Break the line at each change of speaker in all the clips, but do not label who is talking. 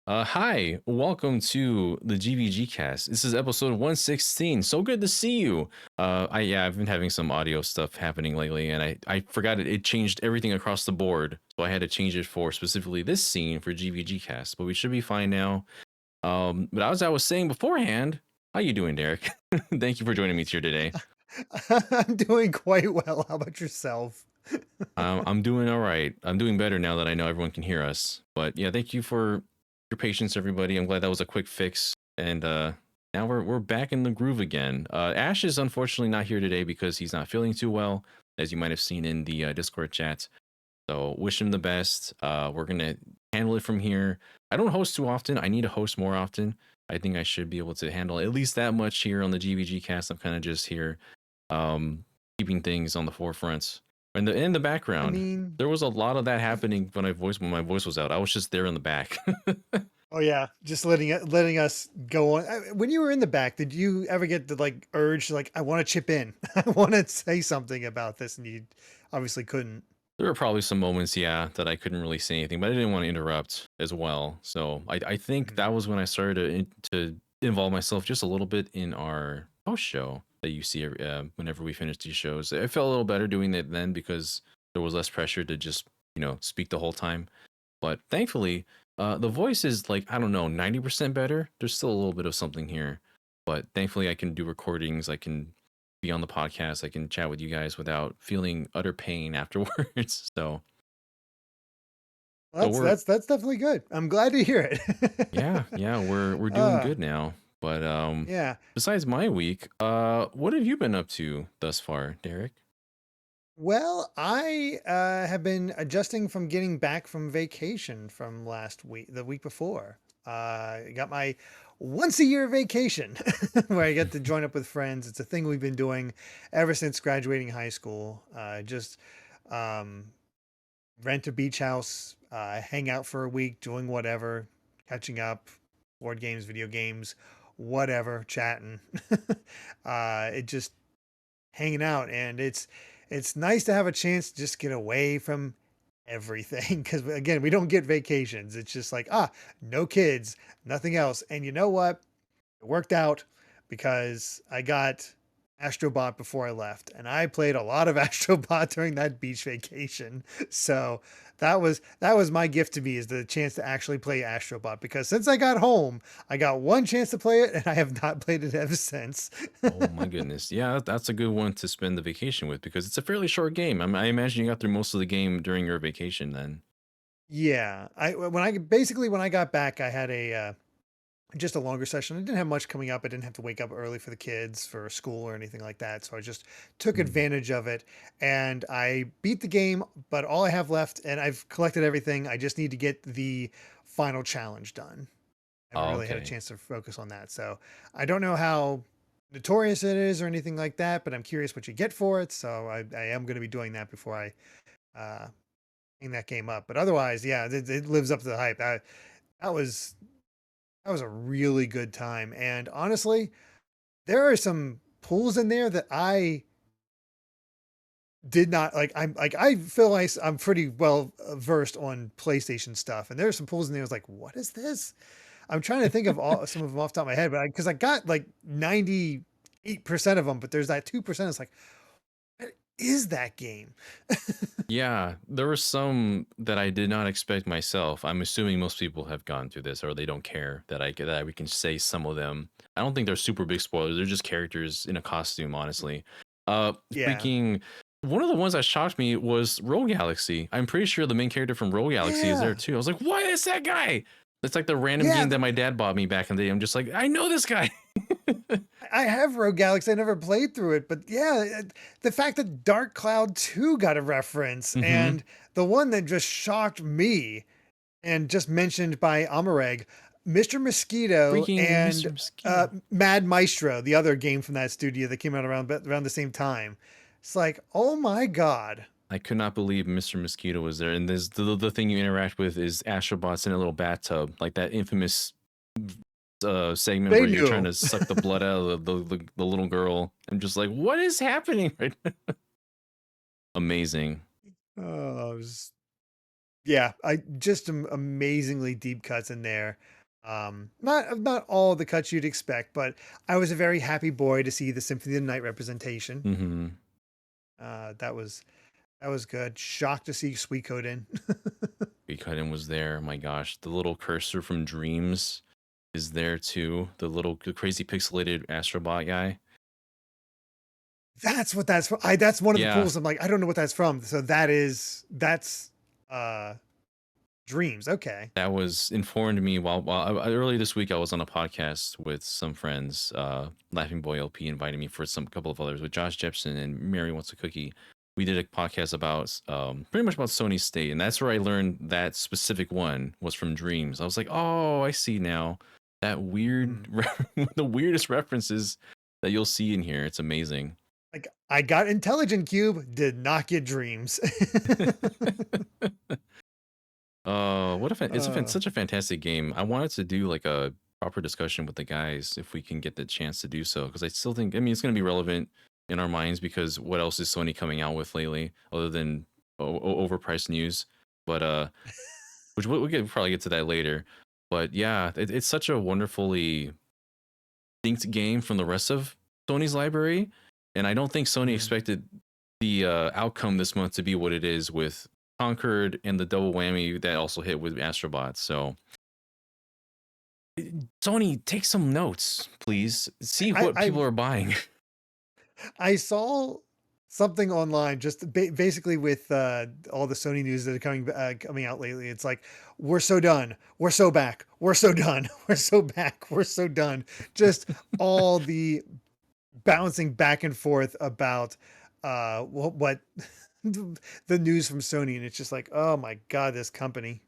Hi, welcome to the GVGCast. This is episode 116. So good to see you. I've been having some audio stuff happening lately, and I forgot it changed everything across the board. So I had to change it for specifically this scene for GVGCast, but we should be fine now. But as I was saying beforehand, how you doing, Derek? Thank you for joining me here today.
I'm doing quite well. How about yourself?
I'm doing all right. I'm doing better now that I know everyone can hear us. But yeah, thank you for your patience, everybody. I'm glad that was a quick fix, and now we're back in the groove again. Ash is unfortunately not here today because he's not feeling too well, as you might have seen in the Discord chat. So wish him the best. We're gonna handle it from here. I don't host too often. I need to host more often. I think I should be able to handle at least that much here on the GVG cast. I'm kind of just here, keeping things on the forefront. In the
I
background,
mean,
there was a lot of that happening when my voice was out. I was just there in the back.
oh yeah, just letting us go on. When you were in the back, did you ever get the urge to I want to chip in, I want to say something about this, and you obviously couldn't.
There were probably some moments, yeah, that I couldn't really say anything, but I didn't want to interrupt as well. So I think
Mhm.
that was when I started to involve myself just a little bit in our post show that you see whenever we finish these shows. I felt a little better doing it then because there was less pressure to just speak the whole time. But thankfully, the voice is like I don't know 90% better. There's still a little bit of something here, but thankfully I can do recordings. I can be on the podcast. I can chat with you guys without feeling utter pain afterwards. So,
Well,
so
that's
we're
that's that's definitely good. I'm glad to hear it.
yeah, we're doing
uh,
good now. But
yeah.
besides my week, what have you been up to thus far, Derek?
Well, I have been adjusting from getting back from vacation from last week, the week before. I got my once a year vacation where I get to join up with friends. It's a thing we've been doing ever since graduating high school. Just um, rent a beach house, hang out for a week, doing whatever, catching up, board games, video games, whatever, chatting. It just hanging out, and it's nice to have a chance to just get away from everything because again we don't get vacations. It's just no kids, nothing else. And you know what, it worked out because I got Astrobot before I left, and I played a lot of Astrobot during that beach vacation. So that was my gift to me, is the chance to actually play Astrobot, because since I got home, I got one chance to play it, and I have not played it ever since.
Oh my goodness, yeah, that's a good one to spend the vacation with because it's a fairly short game. I imagine you got through most of the game during your vacation then.
Yeah, when I got back, I had a just a longer session. I didn't have much coming up. I didn't have to wake up early for the kids for school or anything like that. So I just took
Hmm.
advantage of it, and I beat the game. But all I have left, and I've collected everything, I just need to get the final challenge done. I haven't
Oh,
really had a
okay.
chance to focus on that. So I don't know how notorious it is or anything like that, but I'm curious what you get for it. So I am going to be doing that before I uh, hang that game up. But otherwise, yeah, it lives up to the hype. That was that was a really good time. And honestly, there are some pools in there that I did not like. I feel like I'm pretty well versed on PlayStation stuff, and there's some pools in there. I was like, what is this? I'm trying to think of all some of them off the top of my head, but because I got like 98% of them, but there's that 2%. It's like, what is that game?
Yeah, there were some that I did not expect myself. I'm assuming most people have gone through this, or they don't care that we can say some of them. I don't think they're super big spoilers. They're just characters in a costume, honestly. Uh,
Yeah.
Freaking one of the ones that shocked me was Rogue Galaxy. I'm pretty sure the main character from Rogue Galaxy is there
Yeah.
too. I was like, what is that guy? It's like the random
Yeah.
game that my dad bought me back in the day. I'm just like, I know this guy.
I have Rogue Galaxy. I never played through it, but yeah, the fact that Dark Cloud 2 got a reference,
Mm-hmm.
and the one that just shocked me and just mentioned by Amareg, Mr. Mosquito
Freaking
and
Mr. Mosquito.
Mad Maestro, the other game from that studio that came out around the same time. It's like, oh my god.
I could not believe Mr. Mosquito was there. And there's the thing you interact with is Astrobots in a little bathtub, like that infamous segment
They
where you're trying
knew.
to suck the blood out of the little girl. I'm just like, what is happening right now? Amazing.
Oh, it was Yeah, I just amazingly deep cuts in there. Not all the cuts you'd expect, but I was a very happy boy to see the Symphony of the Night representation.
Mm-hmm.
That was good. Shocked to see Suikoden in.
Cut was there. My gosh, the little cursor from Dreams is there too. The crazy pixelated Astrobot guy.
That's what that's from. That's one of the
Yeah,
pools. I'm like, I don't know what that's from. So that's uh Dreams. Okay.
that was informed me while earlier this week I was on a podcast with some friends. Laughing Boy LP invited me for some couple of others with Josh Jepson and Mary Wants a Cookie. We did a podcast about pretty much about Sony's state, and that's where I learned that specific one was from Dreams. I was like, oh, I see now. That weird,
Mm.
the weirdest references that you'll see in here. It's amazing.
Like I got Intelligent Cube, did not get Dreams.
What if it's
uh,
such a fantastic game. I wanted to do like a proper discussion with the guys if we can get the chance to do so, because I still think, I mean, it's going to be relevant in our minds because what else is Sony coming out with lately other than overpriced news? But which we'll get probably get to that later. But yeah, it's such a wonderfully distinct game from the rest of Sony's library, and I don't think Sony
mhm.
expected the outcome this month to be what it is with Conquered and the double whammy that also hit with Astrobot. So Sony, take some notes, please. See
I
what people
I
are buying.
I saw something online just basically with all the Sony news that are coming out lately. It's like we're so done, we're so back, we're so done, we're so back, we're so done. Just all the bouncing back and forth about what the news from Sony, and it's just like, oh my god, this company.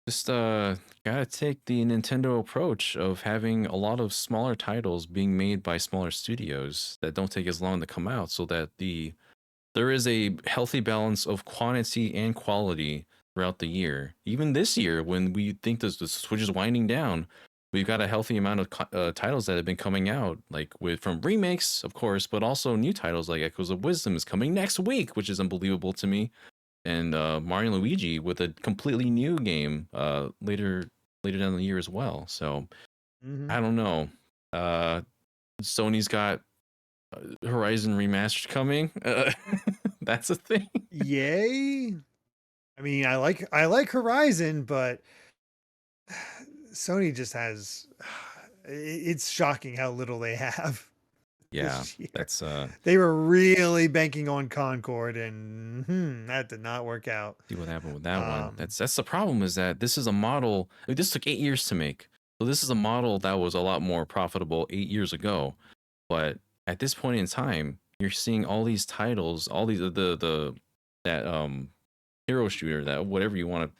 Just gotta take the Nintendo approach of having a lot of smaller titles being made by smaller studios that don't take as long to come out, so that there is a healthy balance of quantity and quality throughout the year. Even this year, when we think the Switch is winding down, we've got a healthy amount of titles that have been coming out, like with from remakes, of course, but also new titles like Echoes of Wisdom is coming next week, which is unbelievable to me, and Mario and Luigi with a completely new game later down the year as well. So
Hmm.
I don't know. Uh, Sony's got Horizon Remastered coming. That's a thing.
Yay! I mean, I like Horizon, but Sony just has. It's shocking how little they have
Yeah,
this year.
that's
They were really banking on Concord, and that did not work out.
see what happened with that one.
Um,
That's the problem is that this is a model. This took 8 years to make. So this is a model that was a lot more profitable 8 years ago. But at this point in time, you're seeing all these titles, all these the that hero shooter, that whatever you want to,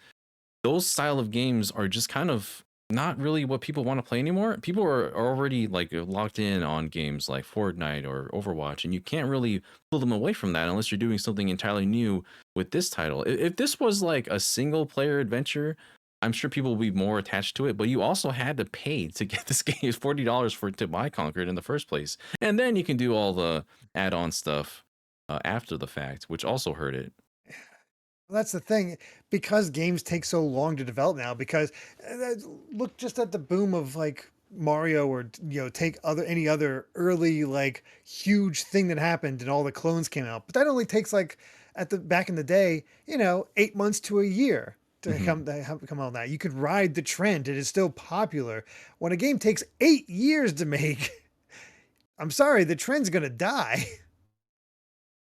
those style of games are just kind of not really what people want to play anymore. People are already like locked in on games like Fortnite or Overwatch, and you can't really pull them away from that unless you're doing something entirely new with this title. If this was like a single player adventure, I'm sure people would be more attached to it, but you also had to pay to get this game. It's $40 for to buy Conquered in the first place. And then you can do all the add-on stuff after the fact, which also hurt it.
Well, that's the thing, because games take so long to develop now. Because look just at the boom of like Mario, or take any other early like huge thing that happened, and all the clones came out. But that only takes like at the back in the day, 8 months to a year to
Hmm.
come on that. You could ride the trend; it is still popular. When a game takes 8 years to make, I'm sorry, the trend's gonna die.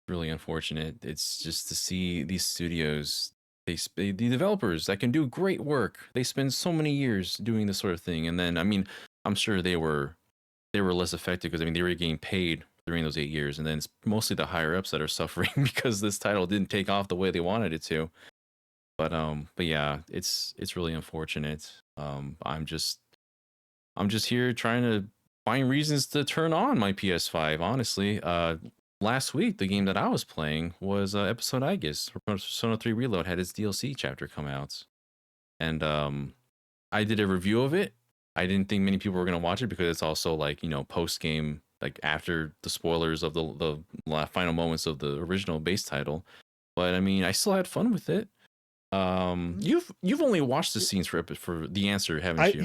Really unfortunate. It's just to see these studios, the developers that can do great work. They spend so many years doing this sort of thing, and then I mean, I'm sure they were less effective because I mean they were getting paid during those 8 years, and then it's mostly the higher ups that are suffering because this title didn't take off the way they wanted it to. But yeah, it's really unfortunate. I'm just here trying to find reasons to turn on my PS5. Honestly, last week the game that I was playing was Episode I guess Persona 3 Reload had its DLC chapter come out, and I did a review of it. I didn't think many people were gonna watch it because it's also like post game, like after the spoilers of the final moments of the original base title. But I mean, I still had fun with it.
Mhm.
You've only watched the scenes for the answer, haven't
I
you?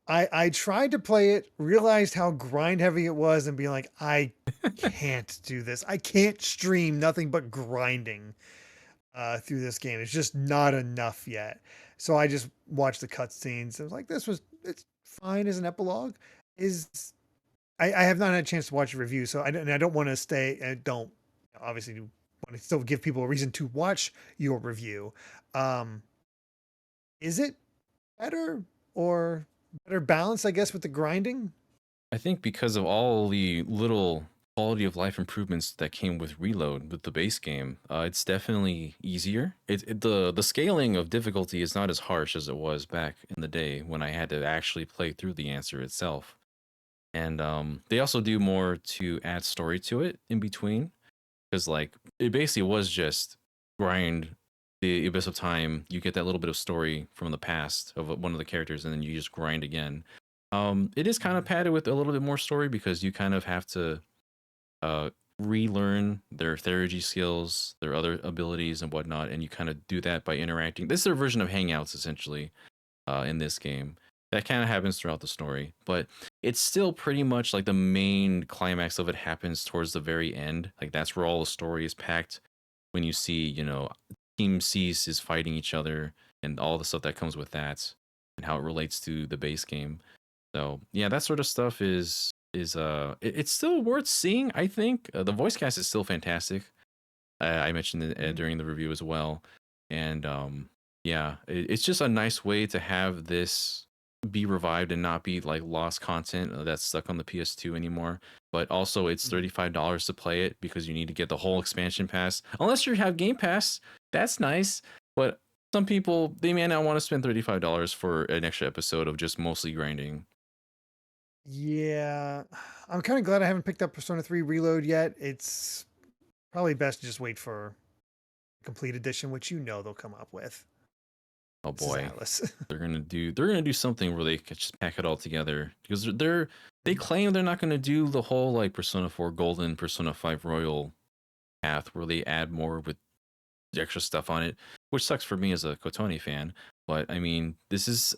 y- I tried to play it, realized how grind heavy it was, and being like, I can't do this. I can't stream nothing but grinding through this game. It's just not enough yet. So I just watched the cutscenes. I was like, it's fine as an epilogue. Is I have not had a chance to watch a review, so I don't want to stay. I don't obviously want to still give people a reason to watch your review. Um, is it better or better balance, I guess, with the grinding?
I think because of all the little quality of life improvements that came with Reload with the base game, it's definitely easier. The scaling of difficulty is not as harsh as it was back in the day when I had to actually play through the answer itself. And they also do more to add story to it in between, because like it basically was just grind the abyss of time. You get that little bit of story from the past of one of the characters, and then you just grind again. It is kind of
Mhm.
padded with a little bit more story because you kind of have to uh relearn their theurgy skills, their other abilities and whatnot, and you kind of do that by interacting. This is their version of Hangouts essentially in this game. That kind of happens throughout the story, but it's still pretty much like the main climax of it happens towards the very end. Like that's where all the story is packed. When you see, Team Cease is fighting each other and all the stuff that comes with that, and how it relates to the base game. So yeah, that sort of stuff it's still worth seeing. I think the voice cast is still fantastic. I mentioned it
Mhm.
during the review as well, and yeah, it's just a nice way to have this be revived and not be like lost content that's stuck on the PS2 anymore. But also, it's
Mhm.
$35 to play it because you need to get the whole expansion pass. Unless you have Game Pass, that's nice. But some people they may not want to spend $35 for an extra episode of just mostly grinding.
Yeah, I'm kind of glad I haven't picked up Persona 3 Reload yet. It's probably best to just wait for complete edition, which they'll come up with.
Oh
This is
boy,
Atlas.
they're gonna do something where they can just pack it all together because they claim they're not gonna do the whole like Persona 4 Golden, Persona 5 Royal path where they add more with extra stuff on it, which sucks for me as a Kotone fan. But I mean,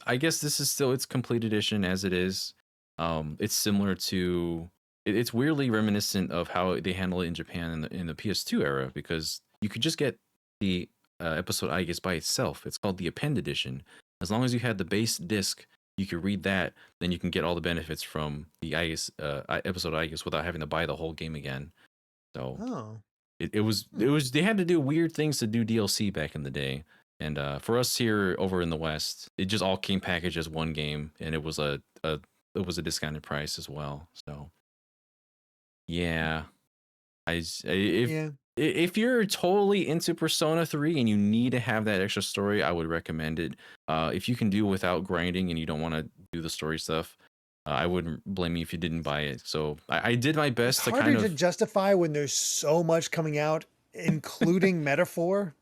I guess this is still its complete edition as it is. It's similar to it's weirdly reminiscent of how they handle it in Japan in the PS2 era because you could just get the episode I guess by itself. It's called the Append Edition. As long as you had the base disc, you could read that. Then you can get all the benefits from the episode I guess without having to buy the whole game again. So
Oh.
it was they had to do weird things to do DLC back in the day. And for us here over in the West, it just all came packaged as one game, and it was a discounted price as well. So yeah,
Yeah.
if you're totally into Persona 3 and you need to have that extra story, I would recommend it. If you can do without grinding and you don't want to do the story stuff, I wouldn't blame you if you didn't buy it. So I did my
It's
best to kind
harder to
of
justify when there's so much coming out, including Metaphor,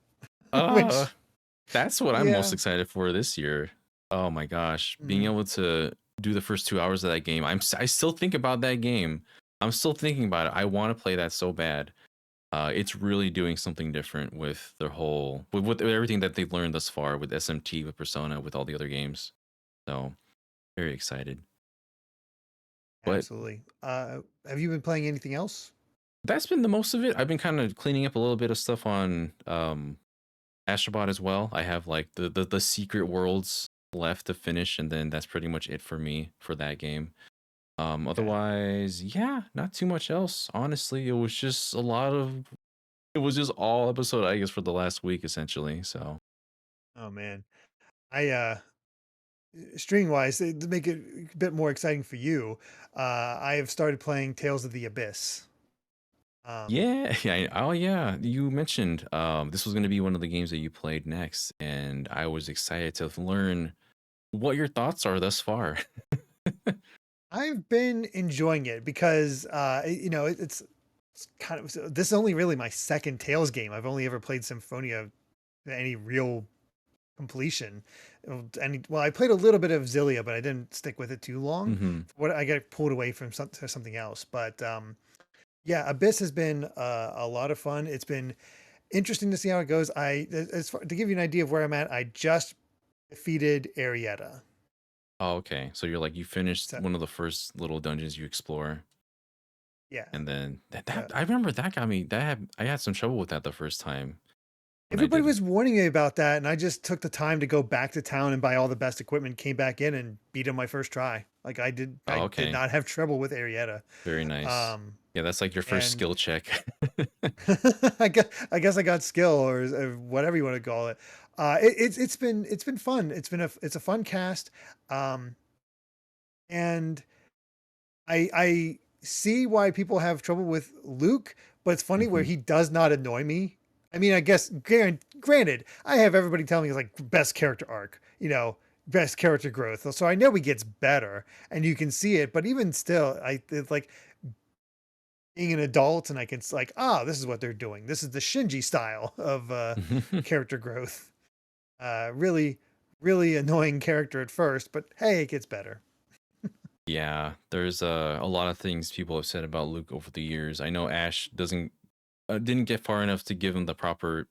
uh
which,
that's what I'm most
yeah.
excited for this year. Oh my gosh, being
Mhm.
able to do the first 2 hours of that game. I still think about that game. I'm still thinking about it. I want to play that so bad. It's really doing something different with their whole with everything that they've learned thus far with SMT, with Persona, with all the other games. So very excited. But
Absolutely. Have you been playing anything else?
that's been the most of it. I've been kind of cleaning up a little bit of stuff on Astrobot as well. I have like the secret worlds left to finish, and then that's pretty much it for me for that game.
Okay.
Otherwise, yeah, not too much else. Honestly, it was just a lot of it was just all episode, I guess, for the last week essentially. So
Oh man. I streaming wise, to make it a bit more exciting for you, I have started playing Tales of the Abyss. Um,
yeah, yeah. Oh yeah, you mentioned this was going to be one of the games that you played next, and I was excited to learn what your thoughts are thus far.
I've been enjoying it because it's kind of, so this is only really my second Tales game. I've only ever played Symphonia to any real completion. Well, I played a little bit of Zillia, but I didn't stick with it too long.
Hmm.
What I got pulled away from to something else. But yeah, Abyss has been a lot of fun. It's been interesting to see how it goes. To give you an idea of where I'm at, I just defeated Arietta.
Oh, okay. So you're like you finished
So
one of the first little dungeons you explore,
yeah.
and then
So
I remember that got me. I had some trouble with that the first time when I
everybody
did it.
was warning me about that, and I just took the time to go back to town and buy all the best equipment, came back in and beat him my first try. Like
Oh,
I did
okay.
not have trouble with Arietta.
Very nice.
Um,
Yeah, that's like your first
and
skill check.
I guess I got skill or whatever you want to call it. It's been fun. It's a fun cast. Um, and I see why people have trouble with Luke, but it's funny where
Hmm.
he does not annoy me. I mean, I guess granted, I have everybody telling me it's like best character arc, best character growth. So I know he gets better and you can see it, but even still, it's like being an adult and I can like, this is what they're doing. This is the Shinji style of character growth. Really, really annoying character at first, but hey, it gets better.
Yeah, there's a lot of things people have said about Luke over the years. I know Ash didn't get far enough to give him the proper,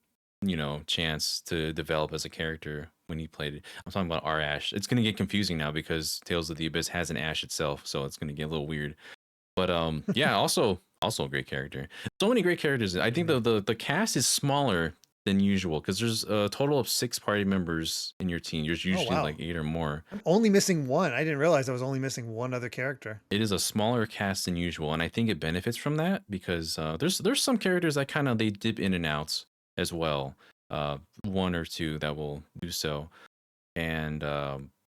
chance to develop as a character when he played it. I'm talking about our Ash. It's gonna get confusing now because Tales of the Abyss has an Ash itself, so it's gonna get a little weird. But yeah, also a great character. So many great characters. I think
Mhm.
the cast is smaller than usual because there's a total of 6 party members in your team. There's
Oh
usually like
wow.
8 or more.
I'm only missing one. I didn't realize I was only missing one other character.
It is a smaller cast than usual, and I think it benefits from that because there's some characters that kind of they dip in and out as well. One or two that will do so, and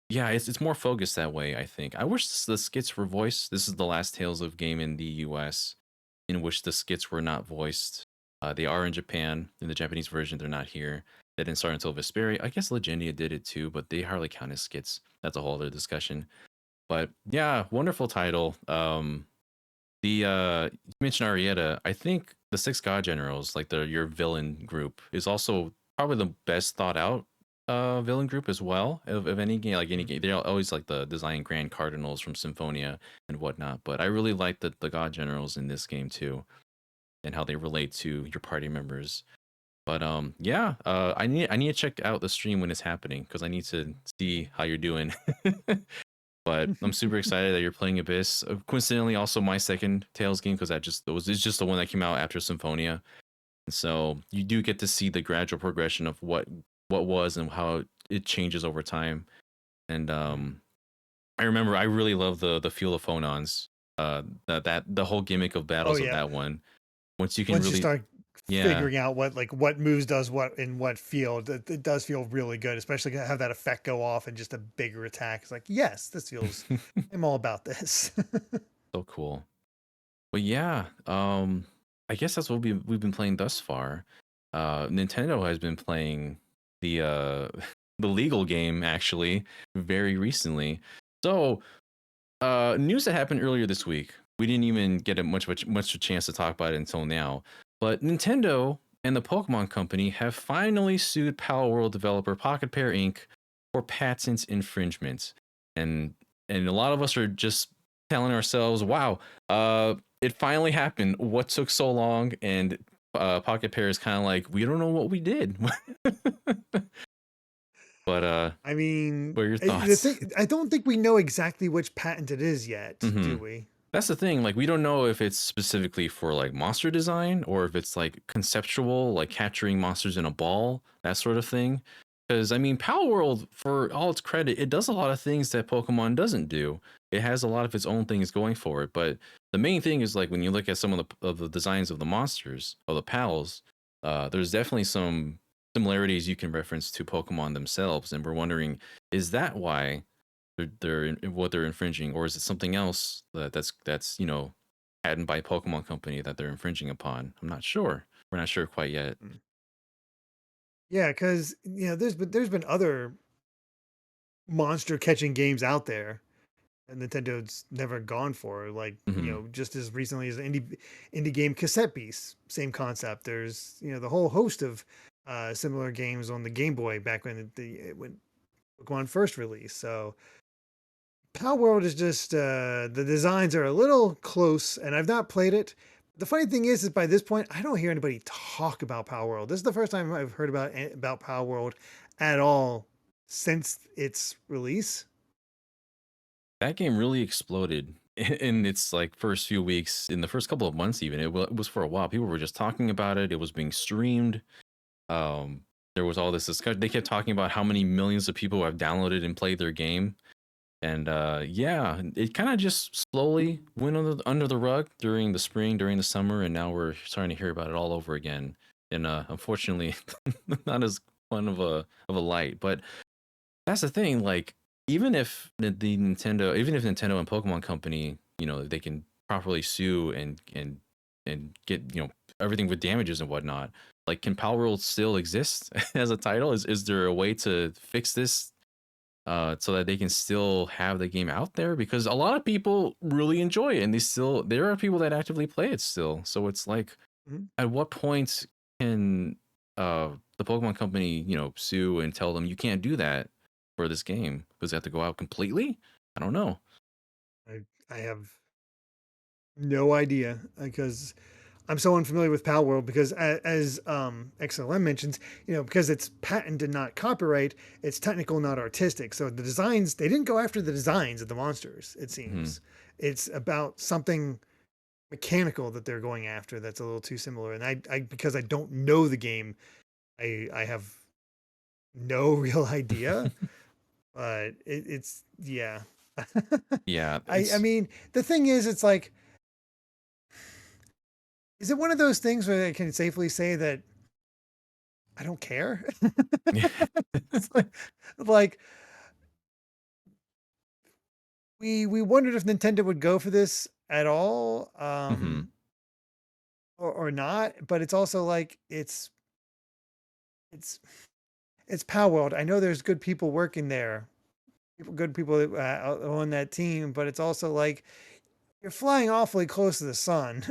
yeah, it's more focused that way. I think. I wish the skits were voiced. This is the last Tales of game in the U.S. in which the skits were not voiced. They are in Japan. In the Japanese version, they're not here. They didn't start until Vesperia. I guess Legendia did it too, but they hardly count as skits. That's a whole other discussion. But yeah, wonderful title. The you mentioned Arietta. I think the Six God Generals, like your villain group, is also probably the best thought out villain group as well of any game. Like any
Mhm.
game, they're always like the design Grand Cardinals from Symphonia and whatnot. But I really like the God Generals in this game too, and how they relate to your party members. But yeah, I need to check out the stream when it's happening because I need to see how you're doing. But I'm super excited that you're playing Abyss. Coincidentally, also my second Tales game because it's just the one that came out after Symphonia. And so you do get to see the gradual progression of what was and how it changes over time. And
Mhm.
I remember I really love the feel of phonons. That the whole gimmick of
Oh
battles of
yeah.
that one. Once you can
Once you
really,
start
yeah.
figuring out what moves does what in what field, it does feel really good, especially to have that effect go off and just a bigger attack. It's like, yes, this feels I'm all about this.
So cool. But yeah, I guess that's what we've been playing thus far. Nintendo has been playing the the legal game actually very recently. So, news that happened earlier this week. We didn't even get much a chance to talk about it until now. But Nintendo and the Pokemon Company have finally sued Palworld developer Pocketpair Inc. for patent infringement. And and a lot of us are just telling ourselves, "Wow, it finally happened. What took so long?" And Pocketpair is kind of like, "We don't know what we did." But
I mean,
what are your
the
thoughts?
thing I don't think we know exactly which patent it is yet,
Hmm.
do we?
That's the thing. Like, we don't know if it's specifically for like monster design or if it's like conceptual, like capturing monsters in a ball, that sort of thing. Because I mean, Palworld, for all its credit, it does a lot of things that Pokemon doesn't do. It has a lot of its own things going for it. But the main thing is like when you look at some of the designs of the monsters of the pals, there's definitely some similarities you can reference to Pokemon themselves, and we're wondering, is that why what they're infringing, or is it something else that's patented by Pokemon Company that they're infringing upon? I'm not sure. We're not sure quite yet.
Mm. Yeah, because there's been other monster catching games out there that Nintendo's never gone for. Like,
Hmm.
just as recently as the indie game Cassette Beast, same concept. There's the whole host of similar games on the Game Boy back when Pokemon first released. So Power World is just the designs are a little close, and I've not played it, The funny thing is by this point, I don't hear anybody talk about Palworld. This is the first time I've heard about Palworld at all since its release.
That game really exploded in its like first few weeks, in the first couple of months even. It was for a while. People were just talking about it. It was being streamed. Um, there was all this discussion. They kept talking about how many millions of people have downloaded and played their game. And yeah, it kind of just slowly went under the rug during the spring, during the summer, and now we're starting to hear about it all over again. And unfortunately, not as fun of a light. But that's the thing. Like, even if the Nintendo, even if Nintendo and Pokemon Company, they can properly sue and get everything with damages and whatnot. Like, can Palworld still exist as a title? Is there a way to fix this so that they can still have the game out there? Because a lot of people really enjoy it, and there are people that actively play it still. So it's like,
Mhm.
at what point can the Pokemon Company, sue and tell them you can't do that for this game? Does it have to go out completely? I don't know.
I have no idea because I'm so unfamiliar with Palworld because as XLM mentions, because it's patent and not copyright, it's technical, not artistic. So the designs, they didn't go after the designs of the monsters, it
Hmm.
seems. It's about something mechanical that they're going after that's a little too similar. And I because I don't know the game, I have no real idea, but it's yeah.
Yeah,
I mean, the thing is, it's like, is it one of those things where I can safely say that I don't care? It's like we wondered if Nintendo would go for this at all,
hmm
or not. But it's also like it's it's Palworld. I know there's good people working there, good people on that team, but it's also like you're flying awfully close to the sun.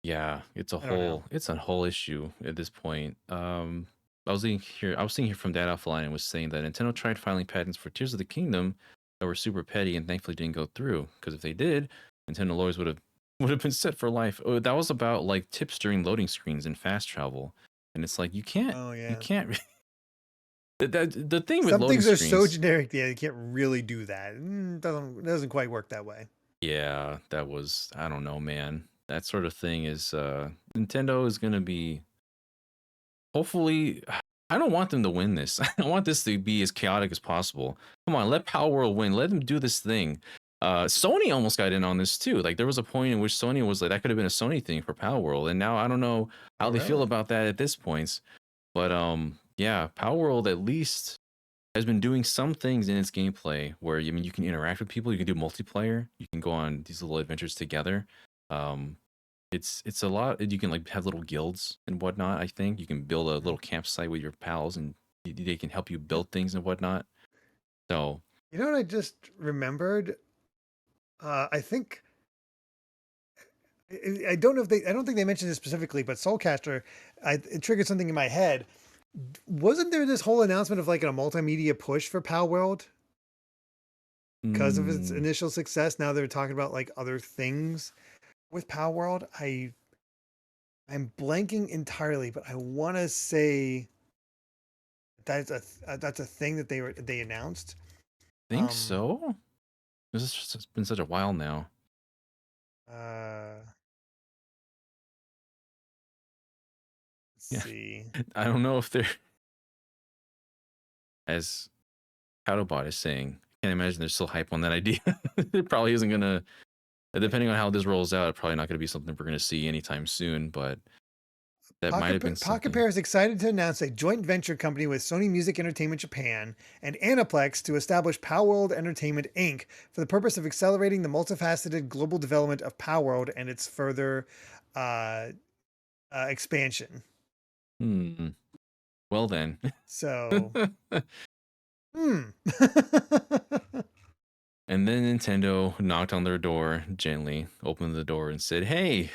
Yeah,
I don't know.
it's a whole issue at this point. I was seeing here from Data Offline and was saying that Nintendo tried filing patents for Tears of the Kingdom that were super petty and thankfully didn't go through. Because if they did, Nintendo lawyers would have been set for life. Oh, that was about like tips during loading screens and fast travel, and it's like
Oh
you
yeah.
can't. The thing with
Some
loading
things are so
screens,
generic, yeah, you can't really do that. Doesn't quite work that way.
yeah, that was, I don't know, man. That sort of thing is Nintendo is gonna be, hopefully, I don't want them to win this. I want this to be as chaotic as possible. Come on, let Palworld win. Let them do this thing. Sony almost got in on this too. Like, there was a point in which Sony was like, that could have been a Sony thing for Palworld, and now I don't know how
Oh
they feel
really?
about that at this point. But yeah, Palworld at least has been doing some things in its gameplay where, I mean, you can interact with people, you can do multiplayer, you can go on these little adventures together. Um, it's a lot. You can like have little guilds and whatnot. I think you can build a little
Mhm.
campsite with your pals, and they can help you
Yeah.
build things and whatnot. So,
You know what I just remembered? I think I don't know if they I don't think they mentioned this specifically, but Soulcaster, it triggered something in my head. Wasn't there this whole announcement of like a multimedia push for Palworld because of its
mm,
initial success? Now they're talking about like other things with Palworld. I'm blanking entirely, but I want to say that's a thing that they announced.
think
Um,
so. This has just been such a while now.
uh, let's
Yeah,
see.
I don't know if they're, as Paddlebot is saying. I can't imagine they're still hype on that idea. It probably isn't gonna. Depending on how this rolls out, probably not gonna be something we're gonna see anytime soon. But that might have been something.
Pocketpair is excited to announce a joint venture company with Sony Music Entertainment Japan and Aniplex to establish Palworld Entertainment Inc. for the purpose of accelerating the multifaceted global development of Palworld and its further uh, expansion.
Hmm. Well then.
So, hmm.
And then Nintendo knocked on their door gently, opened the door, and said, "Hey."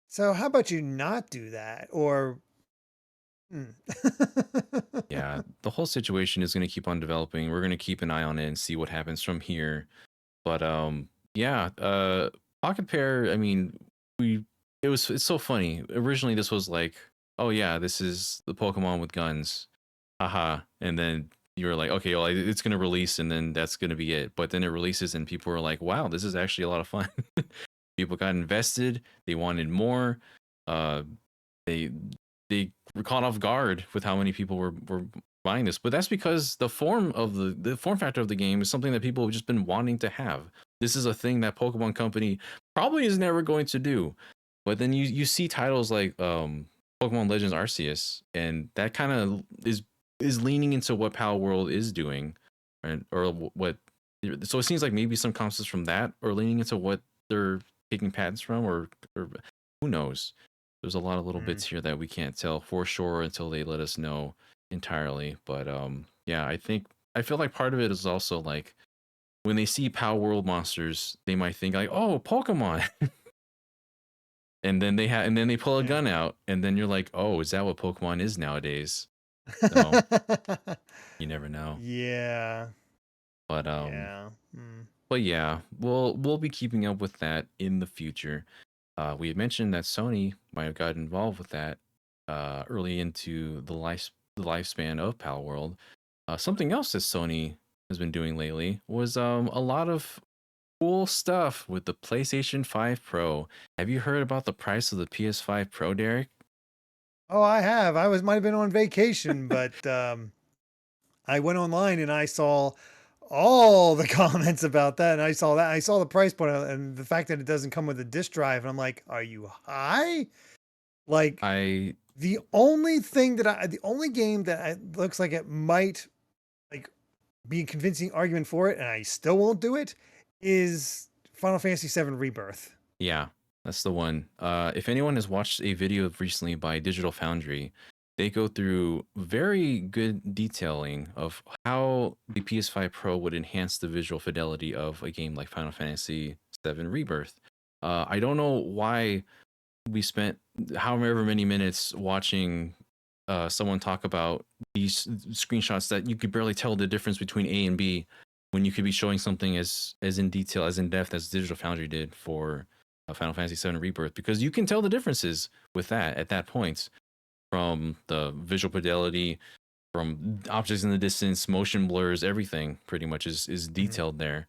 So, how about you not do that? Or, hmm.
Yeah, the whole situation is going to keep on developing. We're going to keep an eye on it and see what happens from here. But Yeah, Pocketpair, I mean, we it's so funny. Originally this was like, oh yeah, this is the Pokemon with guns. Haha. And then you were like, okay, well, it's gonna release and then that's gonna be it. But then it releases and people were like, wow, this is actually a lot of fun. People got invested, they wanted more. Uh they they were caught off guard with how many people were buying this. But that's because the form factor of the game is something that people have just been wanting to have. This is a thing that Pokemon Company probably is never going to do. But then you see titles like Pokemon Legends Arceus, and that kind of is leaning into what Palworld is doing, and or what. So it seems like maybe some concepts from that are leaning into what they're taking patents from, or who knows. There's a lot of little
Mm.
bits here that we can't tell for sure until they let us know entirely. But yeah, I feel like part of it is also like when they see Power World monsters, they might think like, "Oh, Pokemon," and then they pull a
Yeah.
gun out, and then you're like, "Oh, is that what Pokemon is nowadays?" So you never know.
Yeah.
But
Yeah. Mm.
yeah, we'll be keeping up with that in the future. We had mentioned that Sony might have got involved with that early into the lifespan of Palworld. Something else that Sony has been doing lately was a lot of cool stuff with the PlayStation 5 Pro. Have you heard about the price of the PS5 Pro, Derek?
Oh, I have. Might have been on vacation, but I went online and I saw all the comments about that, and I saw that I saw the price point and the fact that it doesn't come with a disk drive, and I'm like, "Are you high?" Like
I
the only game that looks like it might like be a convincing argument for it, and I still won't do it, is Final Fantasy VII Rebirth.
Yeah, that's the one. If anyone has watched a video recently by Digital Foundry, they go through very good detailing of how the PS5 Pro would enhance the visual fidelity of a game like Final Fantasy VII Rebirth. I don't know why we spent however many minutes watching someone talk about these screenshots that you could barely tell the difference between A and B when you could be showing something as in detail, as in depth as Digital Foundry did for Final Fantasy VII Rebirth, because you can tell the differences with that at that point from the visual fidelity, from objects in the distance, motion blurs, everything pretty much is
Mhm.
detailed there.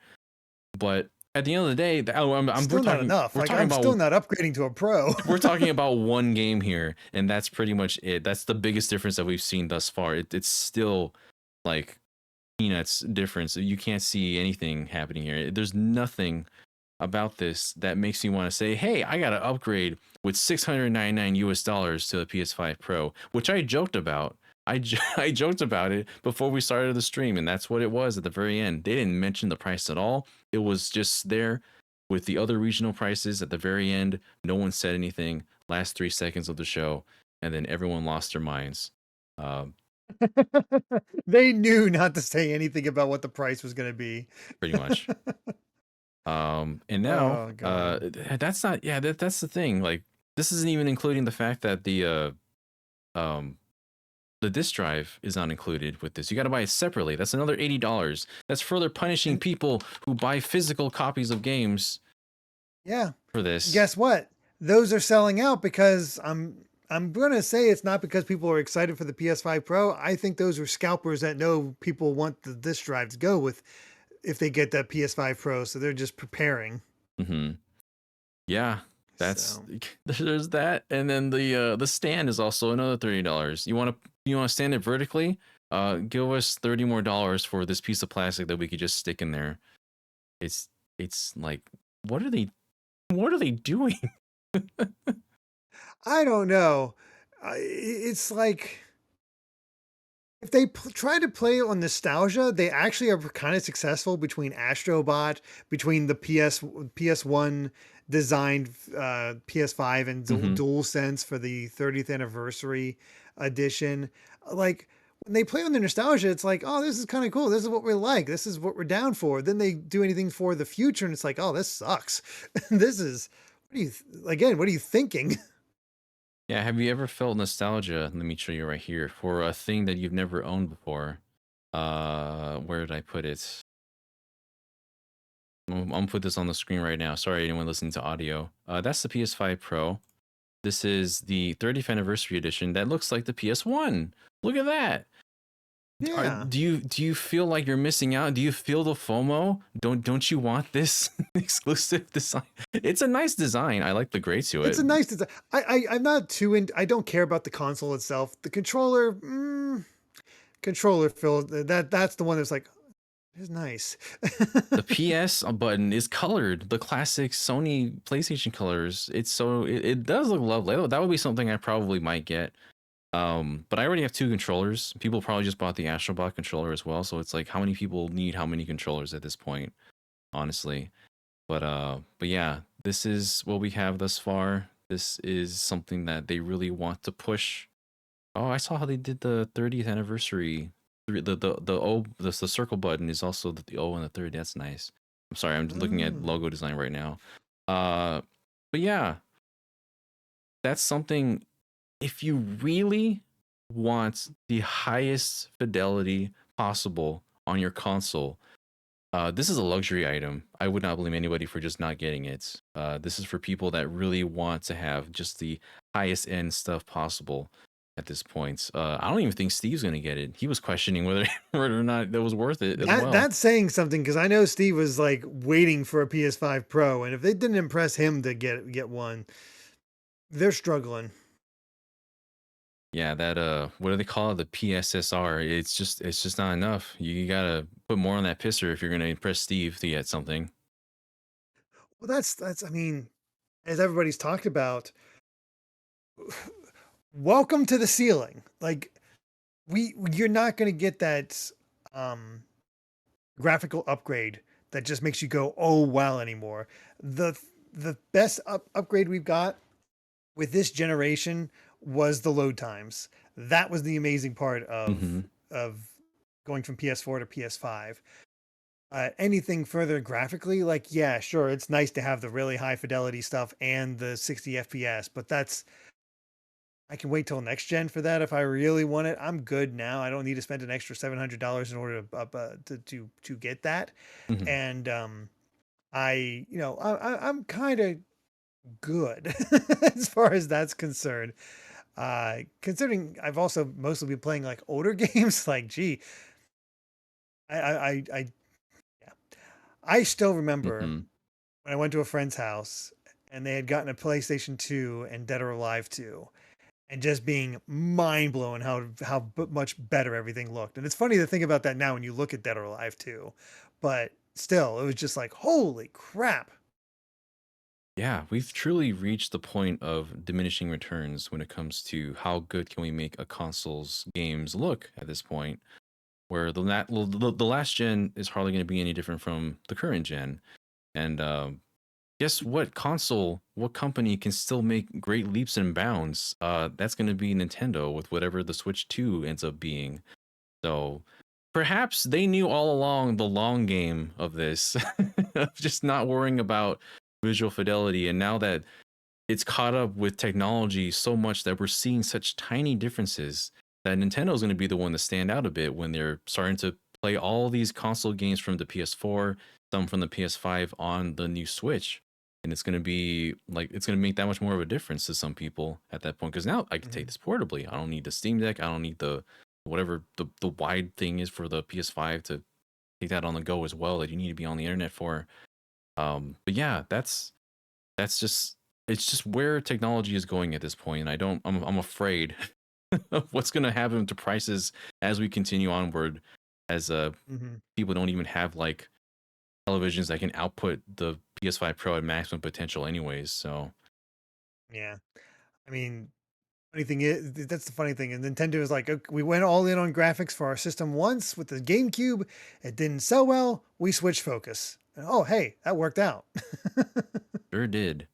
But at the end of the day,
Still not enough.
we're
Like
talking
I'm still
about
not upgrading to a pro.
we're talking about one game here, and that's pretty much it. That's the biggest difference that we've seen thus far. It's still like peanuts difference. You can't see anything happening here. There's nothing about this that makes you want to say, "Hey, I got to upgrade with $699 to the PS5 Pro," which I joked about. I joked about it before we started the stream, and that's what it was at the very end. They didn't mention the price at all. It was just there with the other regional prices at the very end. No one said anything. Last 3 seconds of the show, and then everyone lost their minds. Um,
They knew not to say anything about what the price was going to be.
Pretty much. And now,
Oh god.
that's not, yeah, that's the thing. Like, this isn't even including the fact that um, the disk drive is not included with this. You got to buy it separately. That's another $80. That's further punishing
And
people who buy physical copies of games
yeah,
for this.
guess what? Those are selling out because I'm gonna say it's not because people are excited for the PS5 Pro. I think those are scalpers that know people want the disk drive to go with if they get that PS5 Pro, so they're just preparing.
Hmm. Yeah, that's
So
there's that, and then the stand is also another $30. You want to stand it vertically? Give us $30 more for this piece of plastic that we could just stick in there. It's like, what are they doing?
I don't know. It's like if they try to play on nostalgia, they actually are kind of successful between Astrobot, between the PS1 designed PS5 and
Hmm.
DualSense for the 30th anniversary edition. Like when they play on the nostalgia, it's like, oh, this is kind of cool. This is what we like. This is what we're down for. Then they do anything for the future, and it's like, oh, this sucks. This is what do you again? What are you thinking?
Yeah, have you ever felt nostalgia? Let me show you right here for a thing that you've never owned before. Where did I put it? I'm gonna put this on the screen right now. Sorry, anyone listening to audio. That's the PS5 Pro. This is the 30th anniversary edition. That looks like the PS1. Look at that.
Yeah.
Do you feel like you're missing out? Do you feel the FOMO? Don't you want this exclusive design? It's a nice design. I like the gray to
It's
it.
a nice design. I'm not too in. I don't care about the console itself. The controller, controller feel that's the one that's like, it's nice.
The PS button is colored, the classic Sony PlayStation colors. It does look lovely. That would be something I probably might get. But I already have two controllers. People probably just bought the Astrobot controller as well, so it's like how many people need how many controllers at this point, honestly. But yeah, this is what we have thus far. This is something that they really want to push. Oh, I saw how they did the 30th anniversary. The circle button is also the O and the 30. That's nice. I'm sorry, I'm looking at
Mm.
logo design right now. But yeah, that's something. If you really want the highest fidelity possible on your console, this is a luxury item. I would not blame anybody for just not getting it. This is for people that really want to have just the highest end stuff possible at this point. I don't even think Steve's gonna get it. He was questioning whether whether or not that was worth it as well.
That's saying something because I know Steve was like waiting for a PS5 Pro, and if they didn't impress him to get one, they're struggling.
Yeah, that what do they call it? The PSSR. It's just not enough. You gotta put more on that pisser if you're gonna impress Steve to get something.
Well, that's I mean, as everybody's talked about, welcome to the ceiling. Like you're not going to get that um graphical upgrade that just makes you go, "Oh wow," anymore. The the best upgrade we've got with this generation was the load times. That was the amazing part
Hmm.
of going from PS4 to PS5. Anything further graphically, like yeah, sure, it's nice to have the really high fidelity stuff and the 60 FPS, but that's I can wait till next gen for that if I really want it. I'm good now. I don't need to spend an extra $700 in order to get that.
Hmm.
And I'm kind of good as far as that's concerned. Considering I've also mostly been playing like older games, like gee, I yeah, I still remember
Hmm.
when I went to a friend's house and they had gotten a PlayStation 2 and Dead or Alive 2 and just being mind blowing much better everything looked. And it's funny to think about that now when you look at Dead or Alive 2, but still, it was just like, holy crap.
Yeah, we've truly reached the point of diminishing returns when it comes to how good can we make a console's games look at this point. Where the last gen is hardly going to be any different from the current gen, and guess what console, what company can still make great leaps and bounds? That's going to be Nintendo with whatever the Switch 2 ends up being. So perhaps they knew all along the long game of this, of just not worrying about visual fidelity. And now that it's caught up with technology so much that we're seeing such tiny differences, that Nintendo is going to be the one to stand out a bit when they're starting to play all these console games from the PS4, some from the PS5 on the new Switch. And it's going to be like, it's going to make that much more of a difference to some people at that point. Because now I can take
Mhm.
this portably. I don't need the Steam Deck. I don't need the whatever the wide thing is for the PS5 to take that on the go as well that you need to be on the internet for. But yeah, that's just it's just where technology is going at this point, and I'm afraid of what's going to happen to prices as we continue onward, as
Mhm.
people don't even have like televisions that can output the PS5 Pro at maximum potential anyways. So
Yeah. I mean, funny thing is, that's the funny thing. And Nintendo is like, "Okay, we went all in on graphics for our system once with the GameCube. It didn't sell well. We switched focus. And, oh, hey, that worked out."
sure did.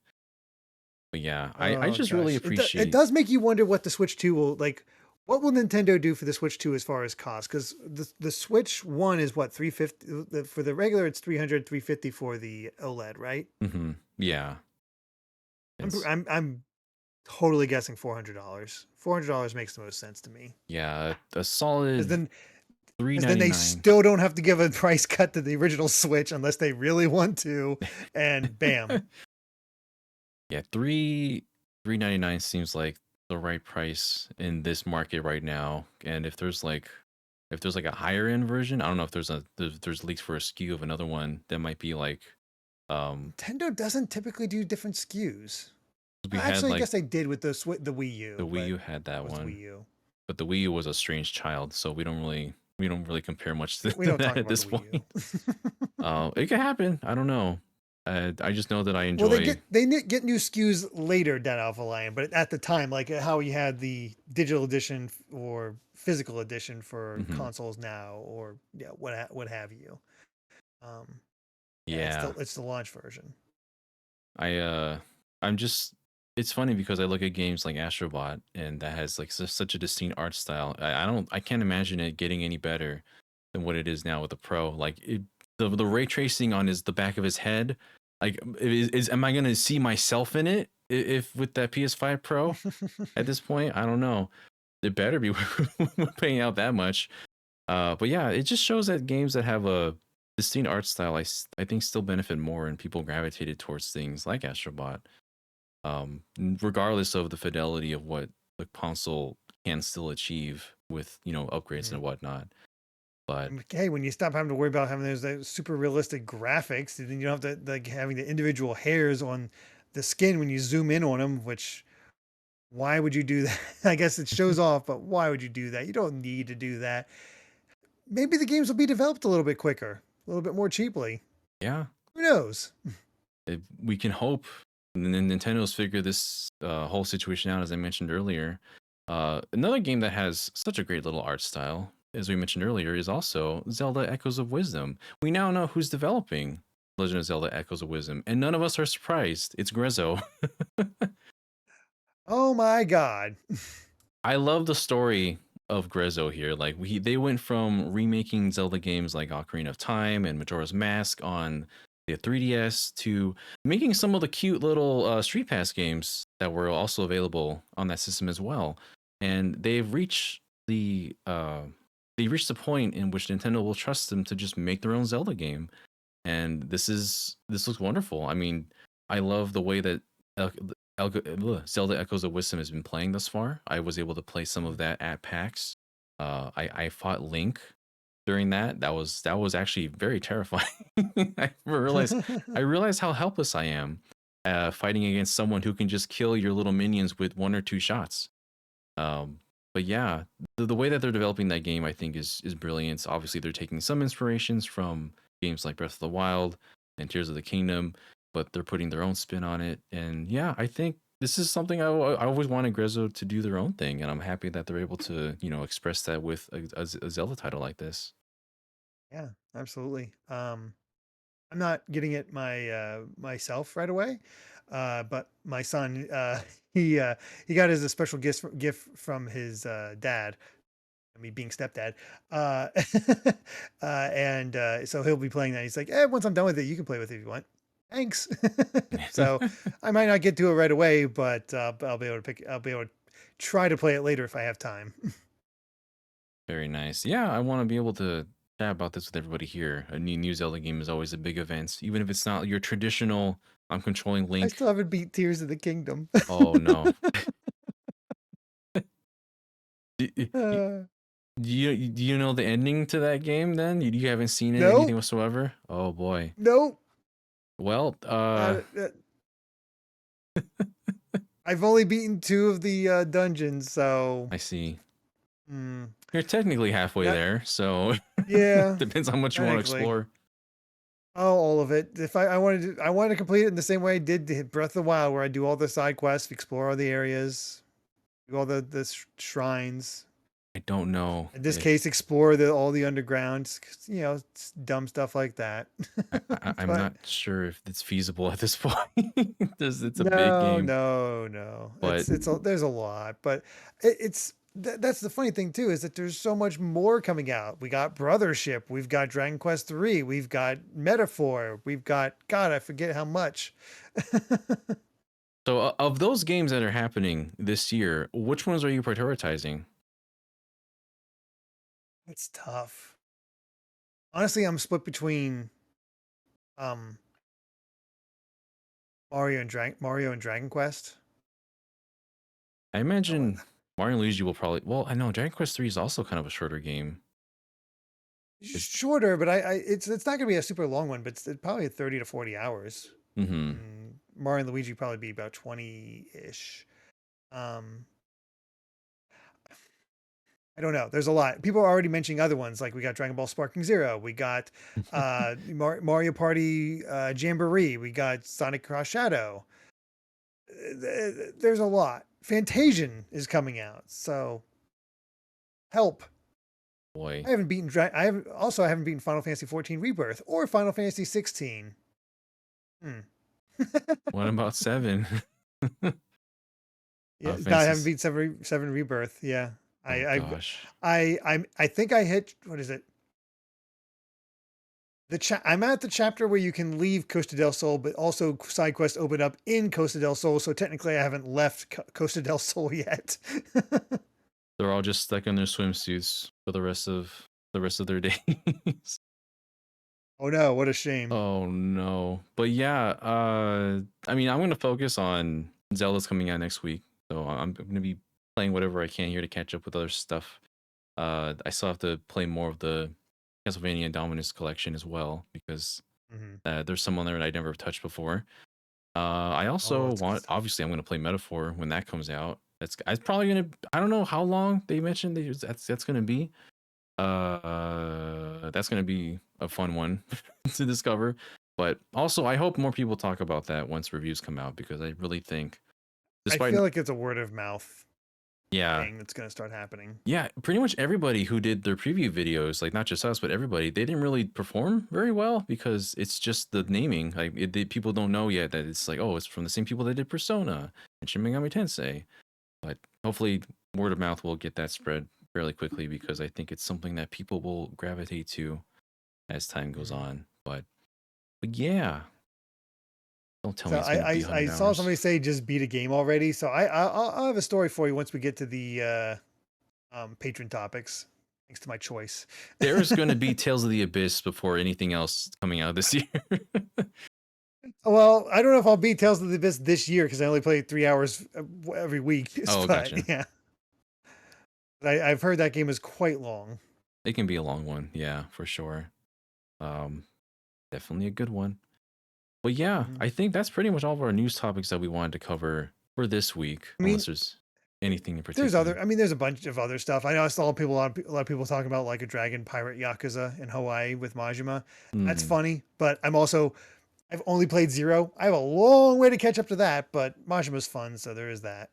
But yeah, I
Oh
just really
gosh, it
appreciate.
does make you wonder what the Switch 2 will like. What will Nintendo do for the Switch 2 as far as cost? Because the Switch 1 is what 350 for the regular. It's 300, 350 for the OLED, right?
Hmm. Yeah, it's
I'm totally guessing $400. $400 makes the most sense to me.
yeah a
Because
solid.
then
Three
Because then
ninety
they
nine.
still don't have to give a price cut to the original Switch unless they really want to, and bam.
Yeah, 399 seems like the right price in this market right now. And if there's like a higher end version, I don't know if there's leaks for a SKU of another one that might be like um
Nintendo doesn't typically do different SKUs.
we had
Actually, I
like
guess they did with the Wii
the
U,
Wii
but
U had
that
that
was the
one,
Wii U.
but the Wii U was a strange child, so we don't really compare much to
We don't
that
talk
at
about
this
the Wii
point.
U.
It could happen. I don't know. I just know that I
Well,
enjoy.
get new SKUs later, Dead Alpha Lion, but at the time, like how you had the digital edition or physical edition for
Mhm.
consoles now, or yeah, what have you. Um, yeah,
Yeah.
it's the launch version.
I I'm just it's funny because I look at games like Astrobot and that has like such a distinct art style. I can't imagine it getting any better than what it is now with the Pro. Like the ray tracing on the back of his head, like am I gonna see myself in it if with that PS5 Pro at this point? I don't know. It better be we're paying out that much. But yeah, it just shows that games that have a distinct art style, I think, still benefit more, and people gravitated towards things like Astrobot, regardless of the fidelity of what the console can still achieve with upgrades and
Mhm.
whatnot. But
Hey, when you stop having to worry about having those super realistic graphics, then you don't have to like having the individual hairs on the skin when you zoom in on them. Which why would you do that? I guess it shows off, but why would you do that? You don't need to do that. Maybe the games will be developed a little bit quicker, a little bit more cheaply.
yeah,
Who knows?
we can hope. And then Nintendo's figured this whole situation out, as I mentioned earlier. Another game that has such a great little art style, as we mentioned earlier, is also Zelda Echoes of Wisdom. We now know who's developing Legend of Zelda Echoes of Wisdom, and none of us are surprised. It's Grezzo.
Oh my God.
I love the story of Grezzo here. Like they went from remaking Zelda games like Ocarina of Time and Majora's Mask on the 3DS to making some of the cute little Street Pass games that were also available on that system as well. And they've reached the point in which Nintendo will trust them to just make their own Zelda game. And this looks wonderful. I mean, I love the way that Zelda Echoes of Wisdom has been playing thus far. I was able to play some of that at PAX. I fought Link during that. That was actually very terrifying. I realized how helpless I am fighting against someone who can just kill your little minions with one or two shots. Um, but yeah, the way that they're developing that game, I think, is brilliant. Obviously, they're taking some inspirations from games like Breath of the Wild and Tears of the Kingdom, but they're putting their own spin on it. And yeah, I think this is something I always wanted Grezzo to do their own thing, and I'm happy that they're able to express that with a Zelda title like this.
Yeah, absolutely. I'm not getting it myself right away, but my son he got as a special gift from his dad. I mean, being stepdad, uh, and so he'll be playing that. He's like, once I'm done with it, you can play with it if you want. Thanks. So I might not get to it right away, but I'll be able to I'll be able to try to play it later if I have time.
Very nice. Yeah, I want to be able to chat about this with everybody here. A new Zelda game is always a big event, even if it's not your traditional. I'm controlling
I
Link.
still haven't beat Tears of the Kingdom.
Oh no. Do,
uh,
do you know the ending to that game? Then you haven't seen it anything
nope,
whatsoever. Oh boy.
nope.
Well,
I've only beaten two of the dungeons, so
I see.
mm,
You're technically halfway
not
there, so
yeah,
depends on how much you want to
technically.
explore.
Oh, all of it. If I wanted to complete it in the same way I did to hit Breath of the Wild, where I do all the side quests, explore all the areas, do all the shrines.
I don't know
In this
if
case, explore all the underground, it's dumb stuff like that.
I'm
But
not sure if it's feasible at this point. It's a big
no,
game,
no, no.
but
There's a lot, but that's the funny thing too is that there's so much more coming out. We got Brothership, we've got Dragon Quest 3, we've got Metaphor, we've got God, I forget how much.
so of those games that are happening this year, which ones are you prioritizing?
It's tough. Honestly, I'm split between um Mario and Dragon Quest.
I
Oh,
imagine Mario and Luigi will probably. Well, I know Dragon Quest 3 is also kind of a shorter game. It's.
shorter, but it's not gonna be a super long one, but it's probably 30 to 40 hours.
Mm-hmm.
And Mario and Luigi probably be about 20-ish. Um, I don't know. There's a lot. People are already mentioning other ones. Like we got Dragon Ball Sparking Zero. We got Mario Party Jamboree. We got Sonic Cross Shadow. There's a lot. Fantasian is coming out. So help.
Boy,
I haven't beaten Final Fantasy 14 Rebirth or Final Fantasy 16. Hmm.
what about 7?
Yeah, no, I haven't
Fancy's.
beaten seven Rebirth. Yeah,
Oh
I
gosh.
I think I hit, what is it? I'm at the chapter where you can leave Costa del Sol, but also side quests open up in Costa del Sol. So technically, I haven't left Costa del Sol yet.
They're all just stuck in their swimsuits for the rest of their days.
Oh no, what a shame.
Oh no. But yeah, I mean, I'm gonna focus on Zelda's coming out next week, so I'm gonna be playing whatever I can here to catch up with other stuff. I still have to play more of the Castlevania Dominus collection as well because
Mhm.
there's some on there that I never touched before. I
Oh,
also
it's good
want,
stuff.
obviously, I'm gonna play Metaphor when that comes out. It's probably gonna. I don't know how long they mentioned that's gonna be. That's gonna be a fun one to discover. But also, I hope more people talk about that once reviews come out because I really think,
I
despite
feel like it's a word of mouth
yeah,
thing that's going to start happening.
yeah, pretty much everybody who did their preview videos, like not just us, but everybody, they didn't really perform very well because it's just the
Mhm.
naming. Like people don't know yet that it's like, oh, it's from the same people that did Persona and Shin Megami Tensei. But hopefully, word of mouth will get that spread fairly quickly because I think it's something that people will gravitate to as time goes
Mhm.
on. But yeah, don't tell
So
me it's gonna be
I
100
saw
hours.
somebody say just beat a game already. So I'll have a story for you once we get to the patron topics. Thanks to my choice.
There's gonna be Tales of the Abyss before anything else coming out this year.
Well, I don't know if I'll beat Tales of the Abyss this year because I only play 3 hours every week.
Oh,
But
gotcha.
yeah, I've heard that game is quite long.
It can be a long one, yeah, for sure. Um, Definitely a good one. But yeah,
Mhm.
I think that's pretty much all of our news topics that we wanted to cover for this week,
I
unless
mean,
there's anything in
there's
particular.
other. I mean, there's a bunch of other stuff. I know I saw a lot of people talking about like a dragon pirate yakuza in Hawaii with Majima. That's
Hmm.
funny, but I've only played Zero. I have a long way to catch up to that, but Majima's fun, so there is that.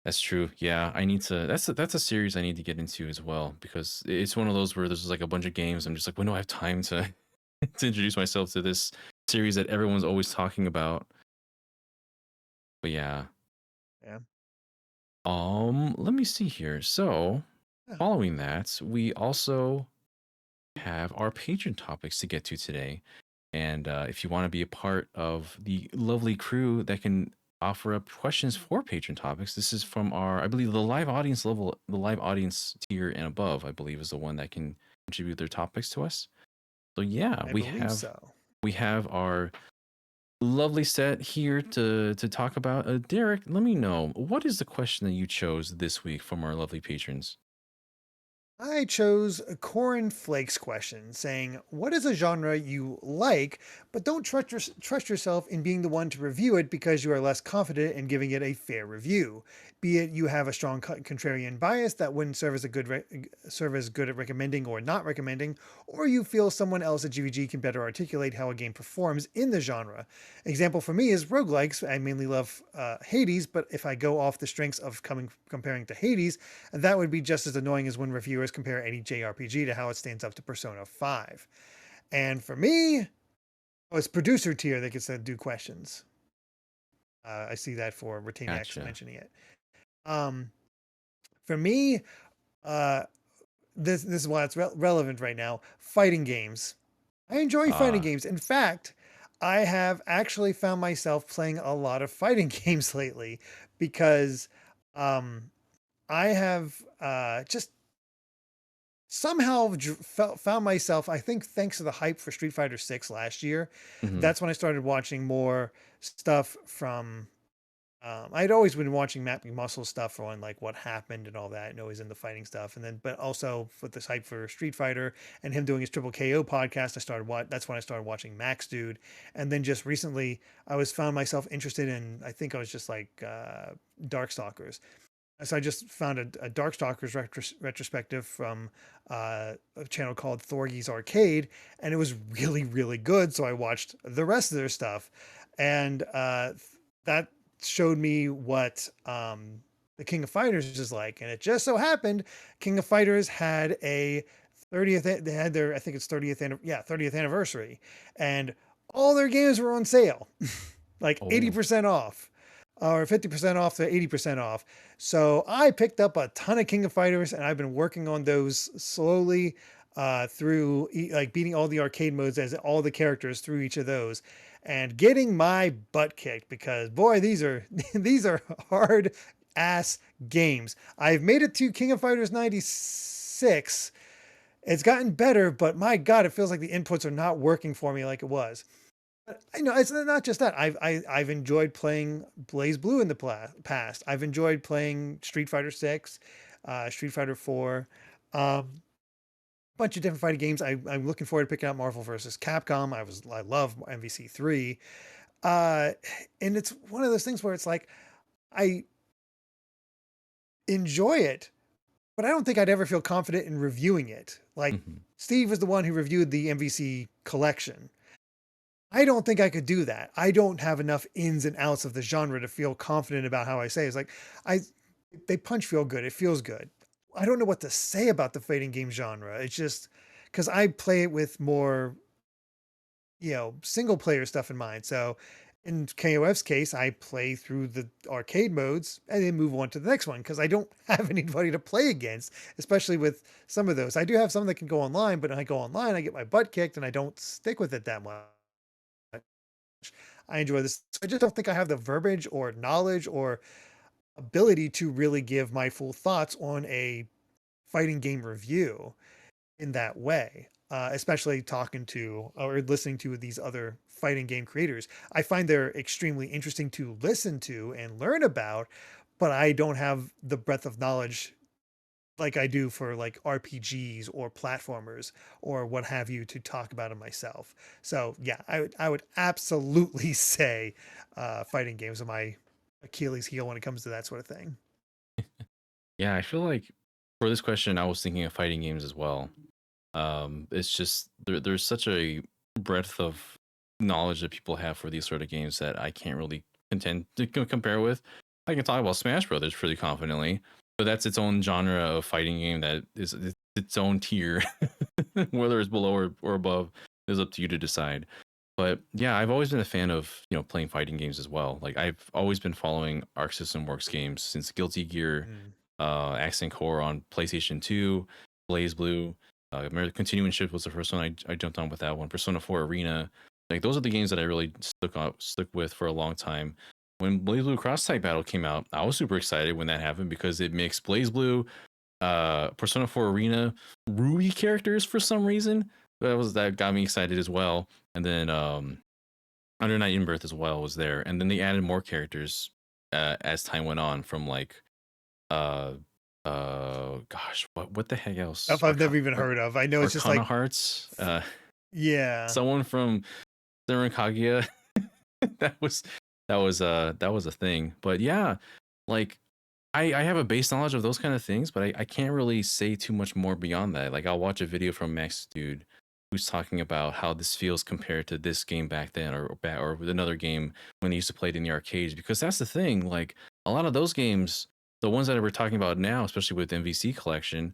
That's true. Yeah, I need to. That's a series I need to get into as well because it's one of those where there's like a bunch of games. I'm just like, when do I have time to to introduce myself to this series that everyone's always talking about? But yeah,
Yeah.
let me see here. So,
Yeah.
following that, we also have our patron topics to get to today. And if you want to be a part of the lovely crew that can offer up questions for patron topics, this is from our, I believe, the live audience level, the live audience tier and above, I believe, is the one that can contribute their topics to us. So yeah,
I
we
believe
have
so.
we have our lovely set here to talk about. Derek, let me know, what is the question that you chose this week from our lovely patrons?
I chose a Corin Flakes question saying, what is a genre you like, but don't trust yourself in being the one to review it because you are less confident in giving it a fair review? Be it you have a strong contrarian bias that wouldn't serve as good at recommending or not recommending, or you feel someone else at GVG can better articulate how a game performs in the genre. Example for me is roguelikes. I mainly love Hades, but if I go off the strengths of comparing to Hades, that would be just as annoying as when reviewers compare any JRPG to how it stands up to Persona 5. And for me, oh, it's producer tier that gets to do questions. I see that for Retainex
Gotcha.
mentioning it. Um, for me, uh, this is why it's relevant right now. Fighting games. I enjoy fighting
Ah,
games. In fact, I have actually found myself playing a lot of fighting games lately because um, I have just somehow found myself, I think thanks to the hype for Street Fighter 6 last year,
Hmm.
that's when I started watching more stuff from I'd always been watching Matt McMuscle stuff on like what happened and all that, and always in the fighting stuff. And then, but also with this hype for Street Fighter and him doing his Triple KO podcast, I started that's when I started watching Max Dude. And then just recently, I was found myself interested in. I think I was just like Darkstalkers. So I just found a Darkstalkers retrospective from a channel called Thorgy's Arcade, and it was really, really good. So I watched the rest of their stuff, and that showed me what the King of Fighters is like. And it just so happened, King of Fighters had a 30th. They had their, I think it's 30th anniversary, and all their games were on sale, like
Oh,
80% off or 50% off to 80% off. So I picked up a ton of King of Fighters, and I've been working on those slowly through like beating all the arcade modes as all the characters through each of those and getting my butt kicked because boy, these are these are hard ass games. I've made it to King of Fighters 96. It's gotten better, but my God, it feels like the inputs are not working for me like it was. I know it's not just that. I've enjoyed playing Blaze Blue in the past. I've enjoyed playing Street Fighter 6, Street Fighter 4, bunch of different fighting games. I'm looking forward to picking out Marvel versus Capcom. I love MVC 3. Uh, and it's one of those things where it's like I enjoy it, but I don't think I'd ever feel confident in reviewing it. Like
hmm.
Steve was the one who reviewed the MVC collection. I don't think I could do that. I don't have enough ins and outs of the genre to feel confident about how I say. It's like I they punch feel good. It feels good. I don't know what to say about the fighting game genre. It's just because I play it with more, single player stuff in mind. So in KOF's case, I play through the arcade modes and then move on to the next one because I don't have anybody to play against, especially with some of those. I do have some that can go online, but when I go online, I get my butt kicked and I don't stick with it that much. I enjoy this. I just don't think I have the verbiage or knowledge or ability to really give my full thoughts on a fighting game review in that way, especially talking to or listening to these other fighting game creators. I find they're extremely interesting to listen to and learn about, but I don't have the breadth of knowledge like I do for like RPGs or platformers or what have you to talk about it myself. So yeah, I would absolutely say fighting games are my Achilles heel when it comes to that sort of thing.
Yeah, I feel like for this question, I was thinking of fighting games as well. It's just there's such a breadth of knowledge that people have for these sort of games that I can't really contend to compare with. I can talk about Smash Brothers pretty confidently, but that's its own genre of fighting game that is its own tier. Whether it's below or above is up to you to decide. But yeah, I've always been a fan of playing fighting games as well. Like I've always been following Arc System Works games since Guilty Gear,
Mm.
Accent Core on PlayStation 2, Blaze Blue, Continuing Shift was the first one I jumped on with that one. Persona 4 Arena, like those are the games that I really stuck with for a long time. When Blaze Blue Cross Type Battle came out, I was super excited when that happened because it mixed Blaze Blue, Persona 4 Arena, Rui characters for some reason. That got me excited as well. And then Under Night in Birth as well was there, and then they added more characters as time went on from like uh gosh, what the heck else?
Stuff I've never even heard of. I know it's just
Arcana
like,
Hearts,
yeah.
someone from Senran Kaguya. that was that was a thing. But yeah, like I have a base knowledge of those kind of things, but I can't really say too much more beyond that. Like I'll watch a video from Max Dude who's talking about how this feels compared to this game back then, or with another game when they used to play it in the arcades. Because that's the thing, like a lot of those games, the ones that we're talking about now, especially with MVC collection,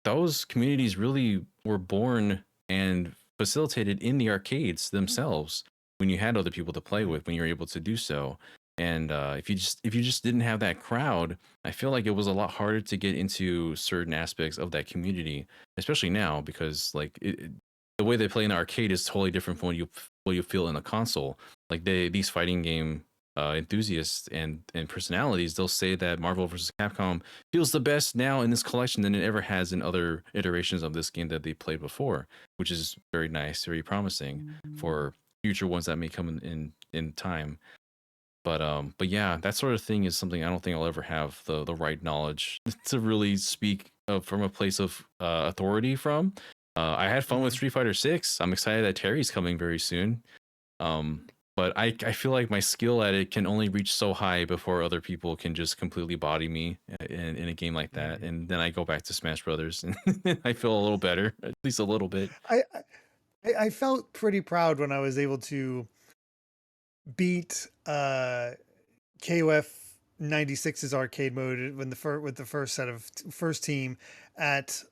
those communities really were born and facilitated in the arcades themselves when you had other people to play
Mhm.
with, when you were able to do so. And if you just didn't have that crowd, I feel like it was a lot harder to get into certain aspects of that community, especially now because like the way they play in the arcade is totally different from what you feel in the console. Like these fighting game enthusiasts and personalities, they'll say that Marvel vs. Capcom feels the best now in this collection than it ever has in other iterations of this game that they played before, which is very nice, very promising for future ones that may come in time. But yeah, that sort of thing is something I don't think I'll ever have the right knowledge to really speak from a place of authority from. I had fun with Street Fighter 6. I'm excited that Terry's coming very soon. But I feel like my skill at it can only reach so high before other people can just completely body me in a game like that. And then I go back to Smash Brothers and I feel a little better, at least a little bit.
I felt pretty proud when I was able to beat KOF 96's arcade mode when with the first team at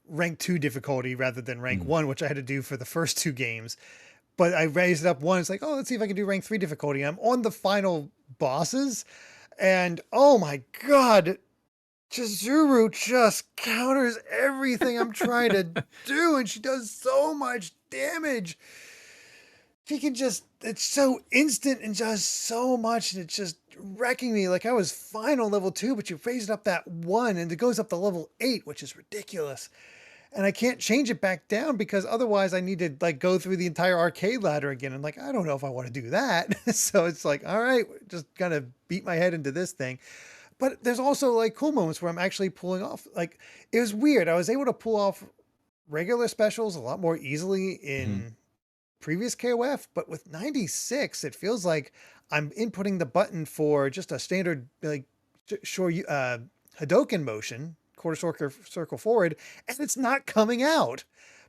rank 2 difficulty rather than rank 1, which I had to do for the first 2 games. But I raised it up one. It's like, oh, let's see if I can do rank 3 difficulty. I'm on the final bosses, and oh my god, Chizuru just counters everything I'm trying to do, and she does so much damage. She can just, it's so instant and does so much, and it's just wrecking me. Like, I was fine on level 2, but you raised it up that 1, and it goes up to level 8, which is ridiculous. And I can't change it back down because otherwise I need to like go through the entire arcade ladder again. And like, I don't know if I want to do that. So it's like, all right, just gonna beat my head into this thing. But there's also like cool moments where I'm actually pulling off, like, it was weird. I was able to pull off regular specials a lot more easily in previous KOF, but with 96, it feels like I'm inputting the button for just a standard, like, Hadoken motion, quarter circle forward, and it's not coming out.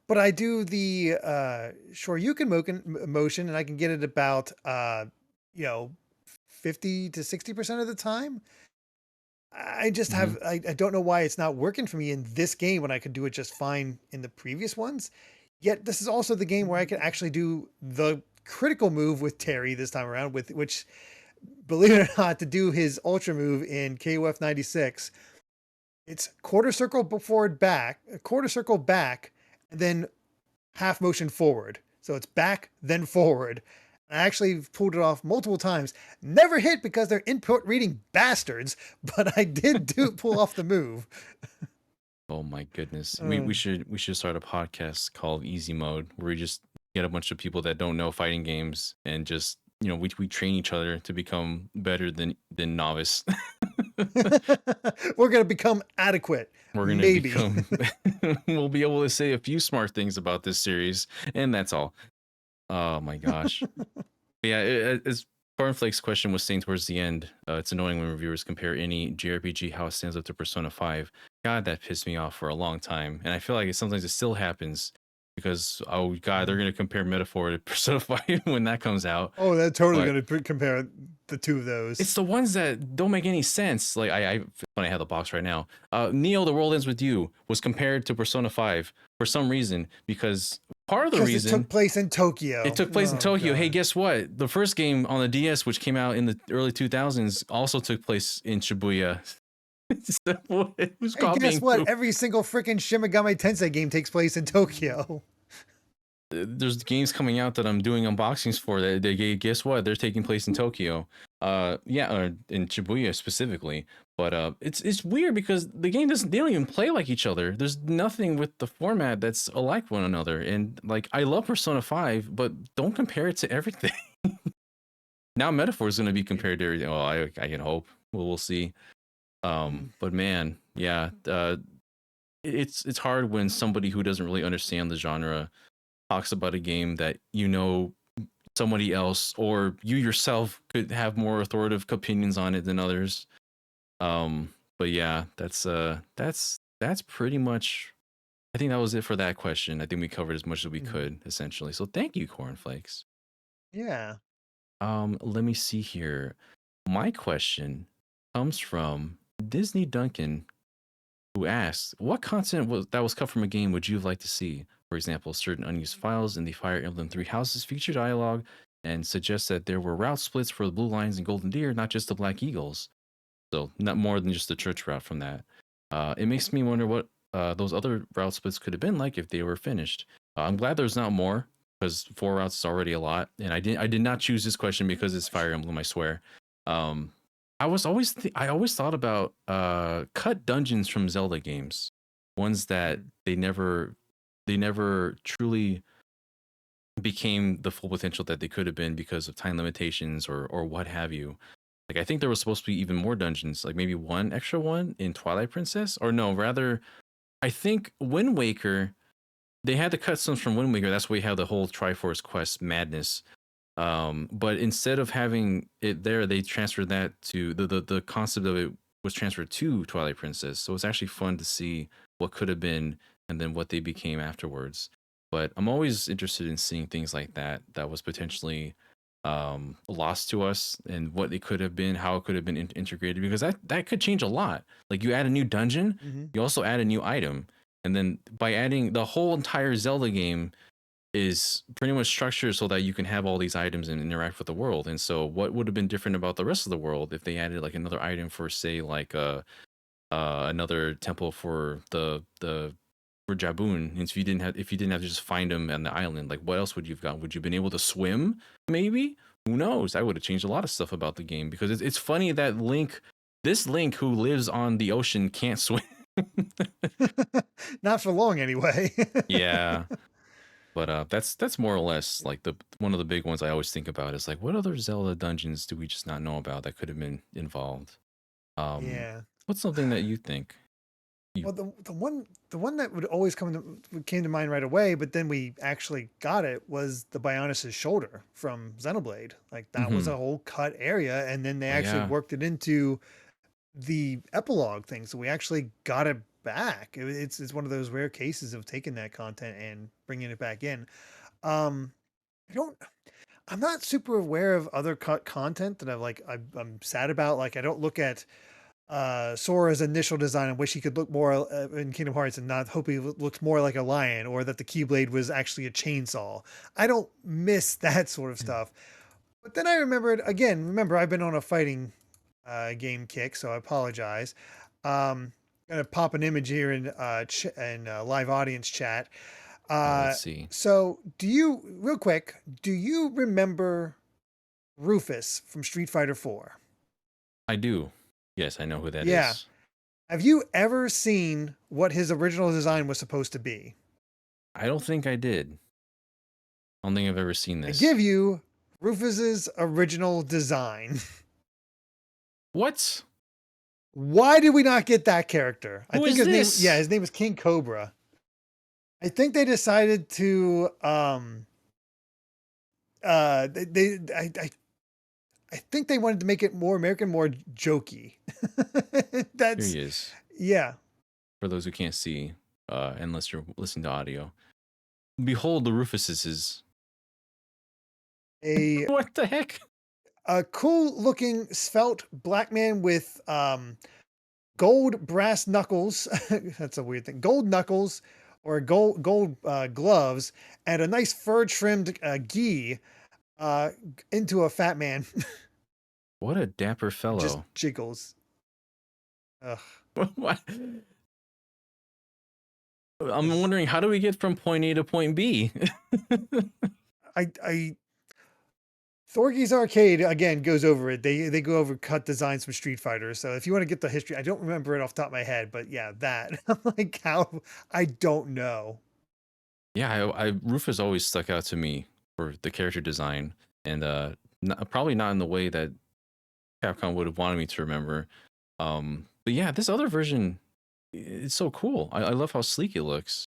But I do the Shoryuken motion, and I can get it about 50 to 60% of the time. I just have I don't know why it's not working for me in this game when I could do it just fine in the previous ones. Yet this is also the game where I can actually do the critical move with Terry this time around, with which, believe it or not, to do his ultra move in KOF 96, it's quarter circle forward back, quarter circle back, and then half motion forward. So it's back, then forward. I actually pulled it off multiple times. Never hit because they're input reading bastards, but I did pull off the move.
Oh my goodness. We should start a podcast called Easy Mode, where we just get a bunch of people that don't know fighting games and just, we train each other to become better than novice.
We're going to become adequate.
We're going to become we'll be able to say a few smart things about this series, and that's all. Oh my gosh. Yeah, as Cornflake's question was saying towards the end, it's annoying when reviewers compare any JRPG how it stands up to Persona 5. God, that pissed me off for a long time. And I feel like sometimes it still happens because, oh God, they're going to compare Metaphor to Persona 5 when that comes out.
Oh, they're totally going to compare the two of those.
It's the ones that don't make any sense. Like, I have the box right now. Neo, The World Ends With You was compared to Persona 5 for some reason, because part of the reason
it took place in Tokyo.
It took place in Tokyo. God. Hey, guess what? The first game on the DS, which came out in the early 2000s, also took place in Shibuya.
Hey, guess what? Every single freaking Shin Megami Tensei game takes place in Tokyo.
There's games coming out that I'm doing unboxings for that they guess what? They're taking place in Tokyo. In Shibuya specifically. But it's weird because the game they don't even play like each other. There's nothing with the format that's alike one another. And like, I love Persona 5, but don't compare it to everything. Now Metaphor is going to be compared to everything. Well, I can hope. We'll see. But man, yeah, it's hard when somebody who doesn't really understand the genre talks about a game that somebody else or you yourself could have more authoritative opinions on it than others. But yeah, that's pretty much, I think that was it for that question. I think we covered as much as we could, essentially. So thank you, Cornflakes.
Yeah.
Let me see here. My question comes from Disney Duncan, who asks, what content was cut from a game would you like to see? For example, certain unused files in the Fire Emblem Three Houses feature dialogue and suggests that there were route splits for the Blue Lions and Golden Deer, not just the Black Eagles. So not more than just the church route from that. It makes me wonder what those other route splits could have been like if they were finished. I'm glad there's not more, because 4 routes is already a lot. And I did not choose this question because it's Fire Emblem, I swear. I always thought about cut dungeons from Zelda games, ones that they never truly became the full potential that they could have been because of time limitations or what have you. Like I think there was supposed to be even more dungeons, like maybe one extra one in Twilight Princess, or no, rather, I think Wind Waker. They had the cutscenes from Wind Waker. That's why we have the whole Triforce quest madness. But instead of having it there, they transferred that to the concept of it was transferred to Twilight Princess. So it's actually fun to see what could have been and then what they became afterwards. But I'm always interested in seeing things like that was potentially lost to us and what it could have been, how it could have been integrated, because that could change a lot. Like you add a new dungeon,
Mm-hmm.
you also add a new item, and then by adding the whole entire Zelda game is pretty much structured so that you can have all these items and interact with the world. And so what would have been different about the rest of the world if they added like another item for say like another temple for the for Jaboon? And if you didn't have to just find them on the island, like what else would you've got? Would you have been able to swim? Maybe, who knows? I would have changed a lot of stuff about the game, because it's funny that this Link who lives on the ocean can't swim.
Not for long, anyway.
Yeah. But that's more or less like the one of the big ones I always think about is like what other Zelda dungeons do we just not know about that could have been involved?
Yeah.
What's something that you think? You
Well, the one that would always came to mind right away, but then we actually got it, was the Bionis' shoulder from Xenoblade. Like that was
hmm
a whole cut area, and then they
Oh
actually
yeah.
worked it into the epilogue thing, so we actually got it back. It's one of those rare cases of taking that content and bringing it back in. Um, I don't. I'm not super aware of other cut content that I'm sad about. Like I don't look at Sora's initial design and wish he could look more in Kingdom Hearts, and not hope he looks more like a lion, or that the Keyblade was actually a chainsaw. I don't miss that sort of stuff. But then I remembered again. Remember, I've been on a fighting game kick, so I apologize. Gonna pop an image here in live audience chat. Uh,
Let's see.
so do you, real quick, do you remember Rufus from Street Fighter 4?
I do. Yes, I know who that
Yeah.
is.
Have you ever seen what his original design was supposed to be?
I don't think I did. I don't think I've ever seen
I
this.
give you Rufus's original design.
What?
Why did we not get that character? I
Who
think
is this?
his name is King Cobra. I think they decided to I think they wanted to make it more American, more jokey.
Here
That's
he is.
yeah.
For those who can't see, unless you're listening to audio. Behold the Rufuses.
A
What the heck?
a cool looking svelte black man with gold brass knuckles. That's a weird thing. Gold knuckles or gold gloves, and a nice fur trimmed gi into a fat man.
What a dapper
Just
fellow.
jiggles. Ugh.
What? I'm wondering, how do we get from point A to point B?
I Thorgy's Arcade again goes over it. They go over cut designs from Street Fighter. So if you want to get the history, I don't remember it off the top of my head, but yeah, that I'm like how I don't know.
Yeah, Rufus always stuck out to me for the character design, and probably not in the way that Capcom would have wanted me to remember. But yeah, this other version, it's so cool. I love how sleek it looks.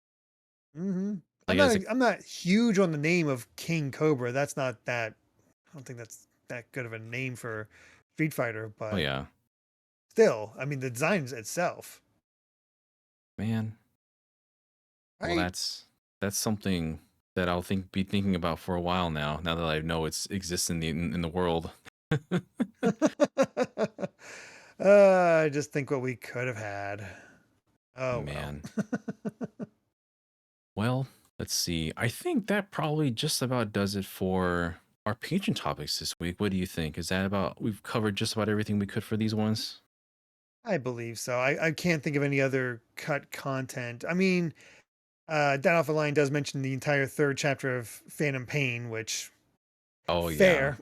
Hmm.
Like as a
I'm not huge on the name of King Cobra. That's not that. I don't think that's that good of a name for Street Fighter,
oh
but
yeah,
still, I mean the design itself,
man. Well,
right?
that's something that I'll be thinking about for a while now. Now that I know it's exists in the world.
I just think what we could have had. Oh well.
Man. Well, let's see. I think that probably just about does it for our patron topics this week. What do you think? Is that about we've covered just about everything we could for these ones?
I believe so. I can't think of any other cut content. I mean, Down Off the Line does mention the entire third chapter of Phantom Pain, which
Oh yeah.
fair.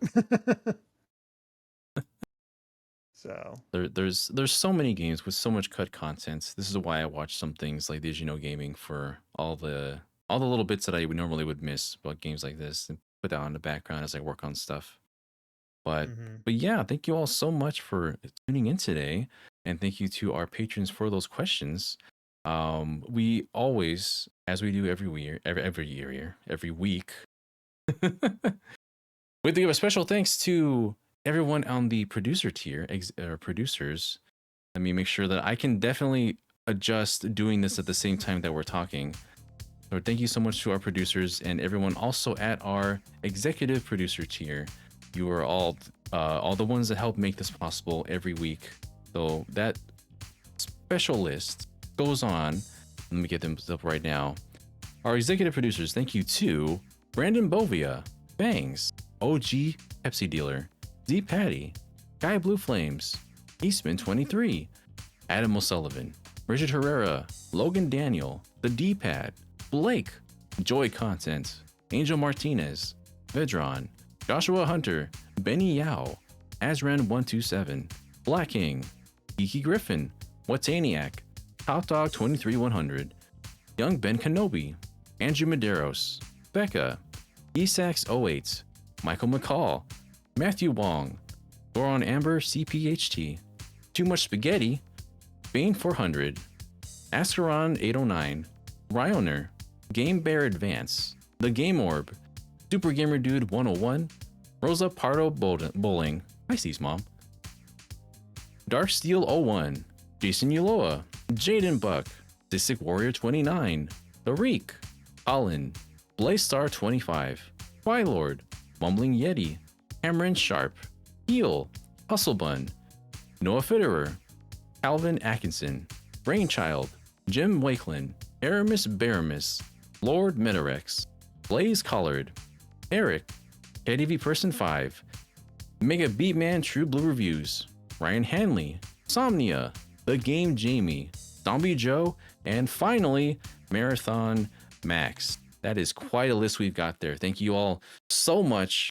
So
There's so many games with so much cut content. This is why I watch some things like Did You Know Gaming for all the little bits that I would normally would miss about games like this and put that on the background as I work on stuff. But
mhm.
but yeah, thank you all so much for tuning in today, and thank you to our patrons for those questions. We always, as we do every week, we do give a special thanks to everyone on the producer tier, producers. Let me make sure that I can definitely adjust doing this at the same time that we're talking. So thank you so much to our producers and everyone also at our executive producer tier. You are all the ones that help make this possible every week. So that special list goes on. Let me get them up right now. Our executive producers, thank you to Brandon Bovia, Bangs, OG Pepsi Dealer, Z Patty, Guy Blue Flames, Eastman 23, Adam O'Sullivan, Bridget Herrera, Logan Daniel, The D-Pad, Blake, Joy Content, Angel Martinez, Vedron, Joshua Hunter, Benny Yao, Azran127, Black King, Geeky Griffin, Wataniac, Top Dog 23100, Young Ben Kenobi, Andrew Medeiros, Becca, Esax08, Michael McCall, Matthew Wong, Goron Amber CPHT, Too Much Spaghetti, Bane 400, Ascaron 809, Ryoner, Game Bear Advance, The Game Orb, Super Gamer Dude 101, Rosa Pardo Bowling, hi Steve's mom, Dark Steel 01, Jason Uloa, Jaden Buck, Disick Warrior 29, The Reek, Colin, Blaze 25, Lord, Mumbling Yeti, Cameron Sharp, Heel, Hustlebun, Noah Fitterer, Calvin Atkinson, Brainchild, Jim Wakeland, Aramis Baramis, Lord Metarex, Blaze Collard, Eric, KDV Person 5, Mega Beatman True Blue Reviews, Ryan Hanley, Somnia, The Game Jamie, Zombie Joe, and finally, Marathon Max. That is quite a list we've got there. Thank you all so much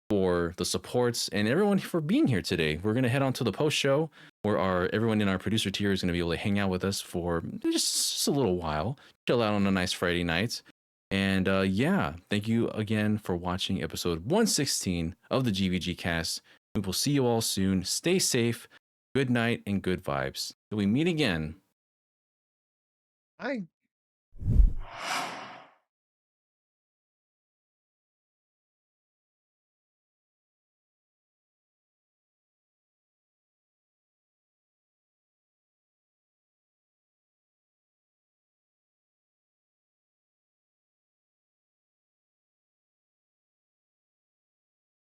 for the supports and everyone for being here today. We're going to head on to the post show where everyone in our producer tier is going to be able to hang out with us for just a little while, chill out on a nice Friday night. And yeah, thank you again for watching episode 116 of the GVGcast. We will see you all soon. Stay safe. Good night and good vibes. Till we meet again.
I